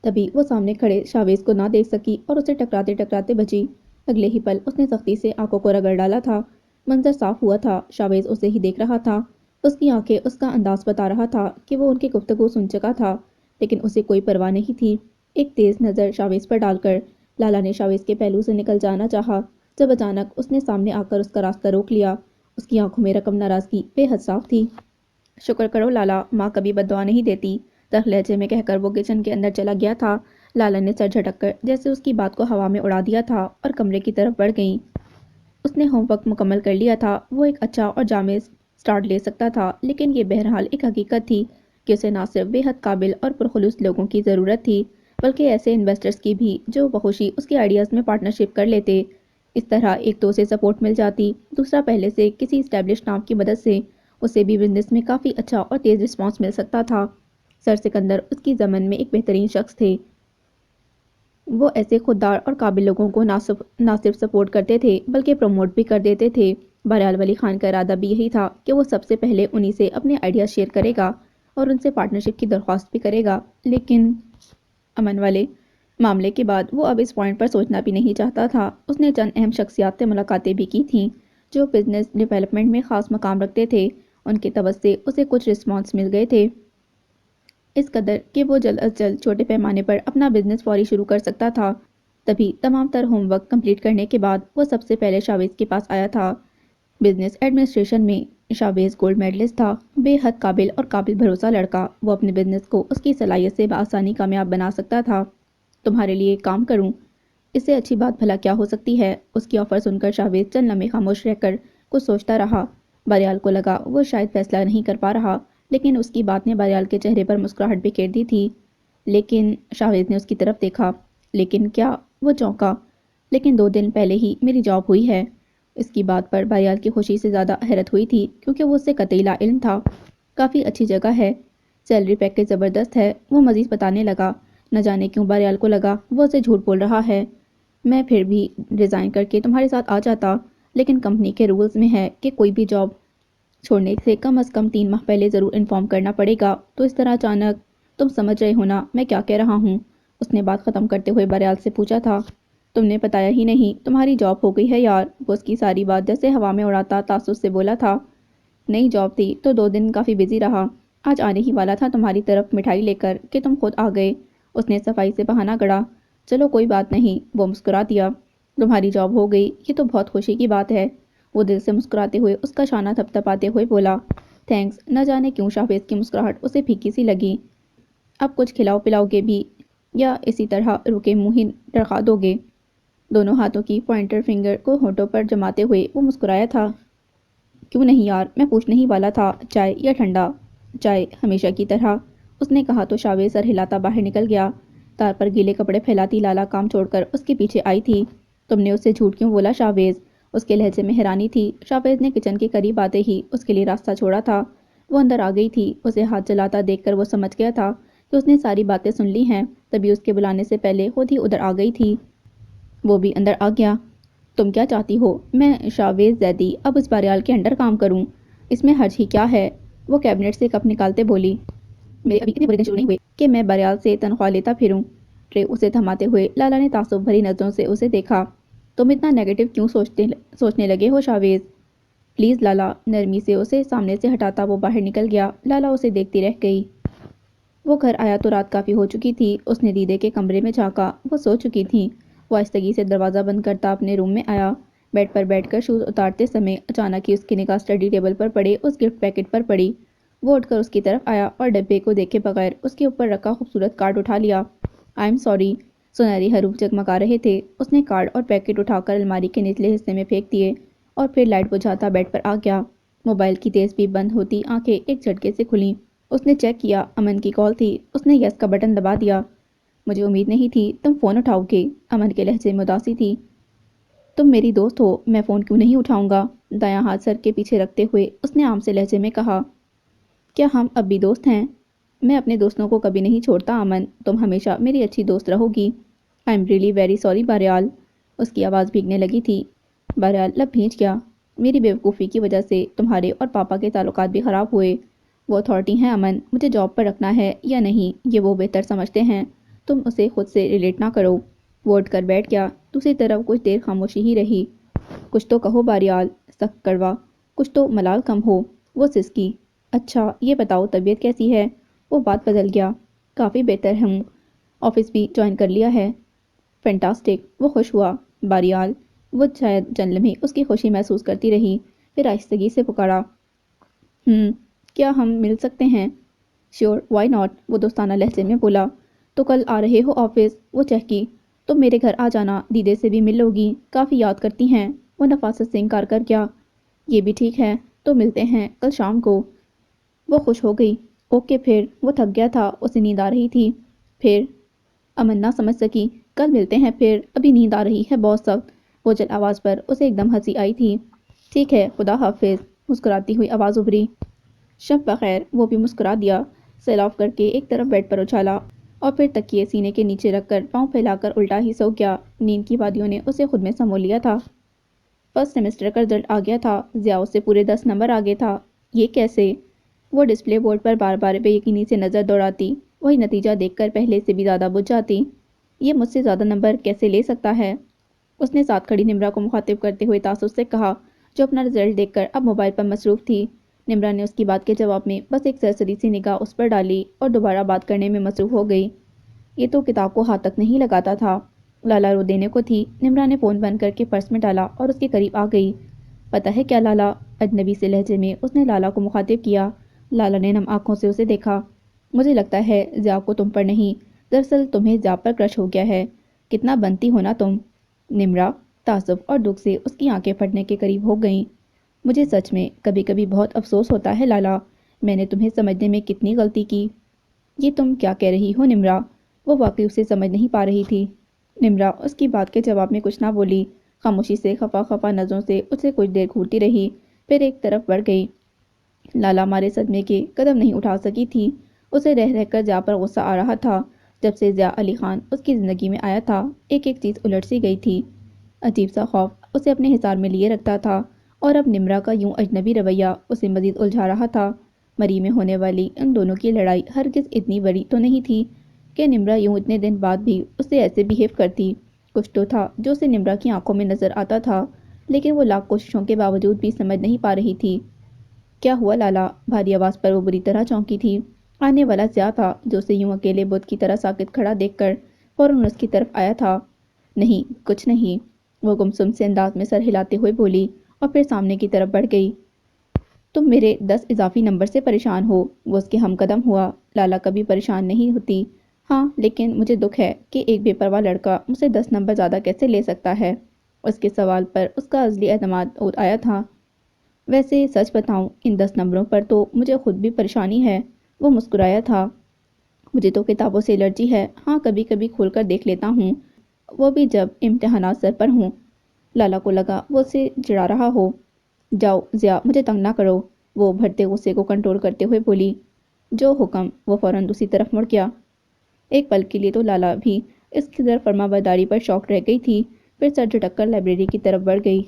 Speaker 1: تبھی وہ سامنے کھڑے شاویز کو نہ دیکھ سکی اور اسے ٹکراتے ٹکراتے بچی۔ اگلے ہی پل اس نے سختی سے آنکھوں کو رگڑ ڈالا تھا۔ منظر صاف ہوا تھا، شاویز اسے ہی دیکھ رہا تھا۔ اس کی آنکھیں اس کا انداز بتا رہا تھا کہ وہ ان کی گفتگو سن چکا تھا، لیکن اسے کوئی پرواہ نہیں تھی۔ ایک تیز نظر شاویز پر ڈال کر لالا نے شاویز کے پہلو سے نکل جانا چاہا، جب اچانک اس نے سامنے آ کر اس کا راستہ روک لیا۔ اس کی آنکھوں میں رقم ناراضگی بے حد صاف تھی۔ شکر کرو لالا، ماں کبھی بد دعا نہیں دیتی، تلخ لہجے میں کہہ کر وہ کچن کے اندر چلا گیا تھا۔ لالا نے سر جھٹک کر جیسے اس کی بات کو ہوا میں اڑا دیا تھا اور کمرے کی طرف بڑھ گئیں۔ اس نے ہوم ورک مکمل کر لیا تھا۔ وہ ایک اچھا اور جامع سٹارٹ لے سکتا تھا، لیکن یہ بہرحال ایک حقیقت تھی کہ اسے نہ صرف بے حد قابل اور پرخلوص لوگوں کی ضرورت تھی، بلکہ ایسے انویسٹرز کی بھی جو بخوشی اس کے آئیڈیاز میں پارٹنرشپ کر لیتے۔ اس طرح ایک تو اسے سپورٹ مل جاتی، دوسرا پہلے سے کسی اسٹیبلش نام کی مدد سے اسے بھی بزنس میں کافی اچھا اور تیز رسپانس مل سکتا تھا۔ سر سکندر اس کی ضمن میں ایک بہترین شخص تھے۔ وہ ایسے خوددار اور قابل لوگوں کو نہ صرف سپورٹ کرتے تھے بلکہ پروموٹ بھی کر دیتے تھے۔ بہرحال ولی خان کا ارادہ بھی یہی تھا کہ وہ سب سے پہلے انہی سے اپنے آئیڈیاز شیئر کرے گا اور ان سے پارٹنرشپ کی درخواست بھی کرے گا، لیکن امن والے معاملے کے بعد وہ اب اس پوائنٹ پر سوچنا بھی نہیں چاہتا تھا۔ اس نے چند اہم شخصیات سے ملاقاتیں بھی کی تھیں جو بزنس ڈیولپمنٹ میں خاص مقام رکھتے تھے۔ ان کی طرف سے اسے کچھ رسپانس مل گئے تھے، اس قدر کہ وہ جلد از جلد چھوٹے پیمانے پر اپنا بزنس فوری شروع کر سکتا تھا۔ تبھی تمام تر ہوم ورک کمپلیٹ کرنے کے بعد وہ سب سے پہلے شاویز کے پاس آیا تھا۔ بزنس ایڈمنسٹریشن میں شاویز گولڈ میڈلسٹ تھا، بے حد قابل اور قابل بھروسہ لڑکا۔ وہ اپنے بزنس کو اس کی صلاحیت سے بآسانی کامیاب بنا سکتا تھا۔ تمہارے لیے کام کروں، اس سے اچھی بات بھلا کیا ہو سکتی ہے؟ اس کی آفر سن کر شاویز چند لمحے خاموش رہ کر کچھ سوچتا رہا۔ بہرحال کو لگا وہ شاید فیصلہ نہیں کر پا رہا، لیکن اس کی بات نے بہرحال کے چہرے پر مسکراہٹ بکھیر دی تھی۔ لیکن شاویز نے اس کی طرف دیکھا۔ لیکن کیا؟ وہ چونکا۔ لیکن 2 دن پہلے ہی میری جاب ہوئی ہے۔ اس کی بات پر بہرحال کی خوشی سے زیادہ حیرت ہوئی تھی، کیونکہ وہ اس سے قطعی لا علم تھا۔ کافی اچھی جگہ ہے، سیلری پیکیج زبردست ہے، وہ مزید بتانے لگا۔ نہ جانے کیوں بہرحال کو لگا وہ اسے جھوٹ بول رہا ہے۔ میں پھر بھی ریزائن کر کے تمہارے ساتھ آ جاتا، لیکن کمپنی کے رولز میں ہے کہ کوئی بھی جاب چھوڑنے سے کم از کم 3 ماہ پہلے ضرور انفارم کرنا پڑے گا۔ تو اس طرح اچانک، تم سمجھ رہے ہو نا میں کیا کہہ رہا ہوں؟ اس نے بات ختم کرتے ہوئے بہرحال سے پوچھا تھا۔ تم نے بتایا ہی نہیں، تمہاری جاب ہو گئی ہے یار۔ وہ اس کی ساری بات جیسے ہوا میں اڑاتا تعصب سے بولا تھا۔ نئی جاب تھی تو 2 دن کافی بزی رہا۔ آج آنے ہی والا تھا تمہاری طرف مٹھائی لے کر کہ تم خود آ گئے۔ اس نے صفائی سے بہانہ گڑھا۔ چلو کوئی بات نہیں، وہ مسکرا دیا۔ تمہاری جاب ہو گئی، یہ تو بہت خوشی کی بات ہے۔ وہ دل سے مسکراتے ہوئے اس کا شانہ تھپتھپاتے ہوئے بولا۔ تھینکس۔ نہ جانے کیوں شاویز کی مسکراہٹ اسے پھیکی سی لگی۔ اب کچھ کھلاؤ پلاؤ گے بھی یا اسی طرح رکے منہ ہی رکھا دو گے؟ دونوں ہاتھوں کی پوائنٹر فنگر کو ہونٹوں پر جماتے ہوئے وہ مسکرایا تھا۔ کیوں نہیں یار، میں پوچھنے ہی والا تھا، چائے یا ٹھنڈا؟ چائے، ہمیشہ کی طرح، اس نے کہا تو شاویز سر ہلاتا باہر نکل گیا۔ تار پر گیلے کپڑے پھیلاتی لالا کام چھوڑ کر اس کے پیچھے آئی تھی۔ تم نے اس سے جھوٹ کیوں بولا شاویز؟ اس کے لہجے میں حیرانی تھی۔ شاویز نے کچن کے قریب آتے ہی اس کے لیے راستہ چھوڑا تھا۔ وہ اندر آ گئی تھی۔ اسے ہاتھ جلاتا دیکھ کر وہ سمجھ گیا تھا کہ اس نے ساری باتیں سن لی ہیں، تبھی اس کے بلانے سے پہلے خود ہی ادھر آ گئی تھی۔ وہ بھی اندر آ گیا۔ تم کیا چاہتی ہو؟ میں شاویز زیدی اب اس بہرحال کے انڈر کام کروں؟ اس میں حرج ہی کیا ہے؟ وہ کیبنٹ سے کپ نکالتے بولی۔ میرے ابھی اتنے برے دن شروع نہیں ہوئے کہ میں بہرحال سے تنخواہ لیتا پھروں۔ ٹرے اسے تھماتے ہوئے لالا نے تعصب بھری نظروں سے اسے دیکھا۔ تم اتنا نیگیٹو کیوں سوچنے لگے ہو شاویز؟ پلیز لالا، نرمی سے اسے سامنے سے ہٹاتا وہ باہر نکل گیا۔ لالا اسے دیکھتی رہ گئی۔ وہ گھر آیا تو رات کافی ہو چکی تھی۔ اس نے دیدے کے کمرے میں جھانکا، وہ سو چکی تھیں۔ وہ آہستگی سے دروازہ بند کرتا اپنے روم میں آیا۔ بیڈ پر بیٹھ کر شوز اتارتے سمے اچانک ہی اس کی نگاہ اسٹڈی ٹیبل پر پڑے اس گفٹ پیکٹ پر پڑی۔ وہ اٹھ کر اس کی طرف آیا اور ڈبے کو دیکھے بغیر اس کے اوپر رکھا خوبصورت کارڈ اٹھا لیا۔ آئی ایم سوری، سنہری حروف جگمگا رہے تھے۔ اس نے کارڈ اور پیکٹ اٹھا کر الماری کے نچلے حصے میں پھینک دیے اور پھر لائٹ بجھاتا بیڈ پر آ گیا۔ موبائل کی تیز بھی بند ہوتی آنکھیں ایک جھٹکے سے کھلیں۔ اس نے چیک کیا، امن کی کال تھی۔ اس نے یس کا بٹن دبا دیا۔ مجھے امید نہیں تھی تم فون اٹھاؤ گے، امن کے لہجے میں اداسی تھی۔ تم میری دوست ہو، میں فون کیوں نہیں اٹھاؤں گا؟ دایاں ہاتھ سر کے پیچھے رکھتے ہوئے اس نے عام سے لہجے میں کہا۔ کیا ہم اب بھی دوست ہیں؟ میں اپنے دوستوں کو کبھی نہیں چھوڑتا امن، تم ہمیشہ میری اچھی دوست رہو گی۔ I am really very sorry بہرحال۔ اس کی آواز بھیگنے لگی تھی۔ بہرحال لب بھیج گیا۔ میری بیوقوفی کی وجہ سے تمہارے اور پاپا کے تعلقات بھی خراب ہوئے۔ وہ اتھارٹی ہیں امن، مجھے جاب پر رکھنا ہے یا نہیں یہ وہ بہتر سمجھتے ہیں، تم اسے خود سے ریلیٹ نہ کرو۔ وہ اٹھ کر بیٹھ گیا۔ دوسری طرف کچھ دیر خاموشی ہی رہی۔ کچھ تو کہو بہرحال، سخت کڑوا، کچھ تو ملال کم ہو۔ وہ سسکی۔ اچھا یہ بتاؤ طبیعت کیسی ہے؟ وہ بات بدل گیا۔ کافی بہتر ہوں، آفس بھی جوائن کر لیا ہے۔ فینٹاسٹک، وہ خوش ہوا۔ بہرحال وہ شاید چند لمحے اس کی خوشی محسوس کرتی رہی، پھر آہستگی سے پکارا۔ کیا ہم مل سکتے ہیں؟ شیور، وائی ناٹ، وہ دوستانہ لہجے میں بولا۔ تو کل آ رہے ہو آفس؟ وہ چہکی۔ تم میرے گھر آ جانا، دیدے سے بھی مل لوگی، کافی یاد کرتی ہیں۔ وہ نفاست سے انکار کر گیا۔ یہ بھی ٹھیک ہے، تو ملتے ہیں کل شام کو۔ وہ خوش ہو گئی۔ اوکے پھر۔ وہ تھک گیا تھا، اسے نیند آ رہی تھی۔ پھر امن نہ سمجھ سکی۔ کل ملتے ہیں پھر، ابھی نیند آ رہی ہے بہت سخت۔ وہ جل آواز پر اسے ایک دم ہنسی آئی تھی۔ ٹھیک ہے، خدا حافظ، مسکراتی ہوئی آواز ابھری۔ شب بخیر، وہ بھی مسکرا دیا۔ سیل آف کر کے ایک طرف بیڈ پر اچھالا اور پھر تکیے سینے کے نیچے رکھ کر پاؤں پھیلا کر الٹا ہی سو گیا۔ نیند کی وادیوں نے اسے خود میں سمو لیا تھا۔ فرسٹ سیمسٹر کا رزلٹ آ گیا تھا۔ ضیاء اس سے پورے 10 نمبر آگے تھا۔ یہ کیسے؟ وہ ڈسپلے بورڈ پر بار بار بے یقینی سے نظر دوڑاتی، وہی نتیجہ دیکھ کر پہلے سے بھی زیادہ بجھ جاتی۔ یہ مجھ سے زیادہ نمبر کیسے لے سکتا ہے؟ اس نے ساتھ کھڑی نمرا کو مخاطب کرتے ہوئے تعصب سے کہا، جو اپنا رزلٹ دیکھ کر اب موبائل پر مصروف تھی۔ نمرا نے اس کی بات کے جواب میں بس ایک سرسری سی نگاہ اس پر ڈالی اور دوبارہ بات کرنے میں مصروف ہو گئی۔ یہ تو کتاب کو ہاتھ تک نہیں لگاتا تھا۔ لالا رو دینے کو تھی۔ نمرا نے فون بند کر کے پرس میں ڈالا اور اس کے قریب آ گئی۔ پتہ ہے کیا لالا؟ اجنبی سے لہجے میں اس نے لالا کو مخاطب کیا۔ لالا نے نم آنکھوں سے اسے دیکھا۔ مجھے لگتا ہے ضیاء کو تم پر نہیں، دراصل تمہیں ضیاء پر کرش ہو گیا ہے۔ کتنا بنتی ہو نا تم۔ نمرا تعصب اور دکھ سے اس کی آنکھیں پھٹنے کے قریب ہو گئیں۔ مجھے سچ میں کبھی کبھی بہت افسوس ہوتا ہے لالا، میں نے تمہیں سمجھنے میں کتنی غلطی کی۔ یہ تم کیا کہہ رہی ہو نمرا؟ وہ واقعی اسے سمجھ نہیں پا رہی تھی۔ نمرا اس کی بات کے جواب میں کچھ نہ بولی، خاموشی سے خفا خفا نظروں سے اسے کچھ دیر گھورتی رہی، پھر ایک طرف بڑھ گئی۔ لالا مارے صدمے کے قدم نہیں اٹھا سکی تھی۔ اسے رہ رہ کر ضیاء پر غصہ آ رہا تھا۔ جب سے ضیاء علی خان اس کی زندگی میں آیا تھا، ایک ایک چیز الٹ سی گئی تھی۔ عجیب سا خوف اسے اپنے حصار میں لیے رکھتا تھا، اور اب نمرا کا یوں اجنبی رویہ اسے مزید الجھا رہا تھا۔ مری میں ہونے والی ان دونوں کی لڑائی ہرگز اتنی بڑی تو نہیں تھی کہ نمرا یوں اتنے دن بعد بھی اسے ایسے بیہیو کرتی۔ کچھ تو تھا جو اسے نمرا کی آنکھوں میں نظر آتا تھا، لیکن وہ لاکھ کوششوں کے باوجود بھی سمجھ نہیں پا رہی تھی۔ کیا ہوا لالا؟ بھاری آواز پر وہ بری طرح چونکی تھی۔ آنے والا ضیاء تھا، جو اسے یوں اکیلے بت کی طرح ساکت کھڑا دیکھ کر فوراً اس کی طرف آیا تھا۔ نہیں، کچھ نہیں، وہ گمسم سے انداز میں سر ہلاتے ہوئے بولی، اور پھر سامنے کی طرف بڑھ گئی۔ تم میرے 10 اضافی نمبر سے پریشان ہو؟ وہ اس کے ہم قدم ہوا۔ لالا کبھی پریشان نہیں ہوتی۔ ہاں، لیکن مجھے دکھ ہے کہ ایک بے پرواہ لڑکا مجھ سے 10 نمبر زیادہ کیسے لے سکتا ہے؟ اس کے سوال پر اس کا عزلی اعتماد آیا تھا۔ ویسے سچ بتاؤں، ان 10 نمبروں پر تو مجھے خود بھی پریشانی ہے۔ وہ مسکرایا تھا۔ مجھے تو کتابوں سے الرجی ہے، ہاں کبھی کبھی کھول کر دیکھ لیتا ہوں، وہ بھی جب امتحانات سر پر ہوں۔ لالا کو لگا وہ اسے چڑھا رہا ہو۔ جاؤ ضیاء، مجھے تنگ نہ کرو، وہ بڑھتے غصے کو کنٹرول کرتے ہوئے بولی۔ جو حکم۔ وہ فوراً دوسری طرف مڑ گیا۔ ایک پل کے لیے تو لالا بھی اس قدر فرما برداری پر شاک رہ گئی تھی، پھر سر جھٹک کر لائبریری کی طرف بڑھ گئی۔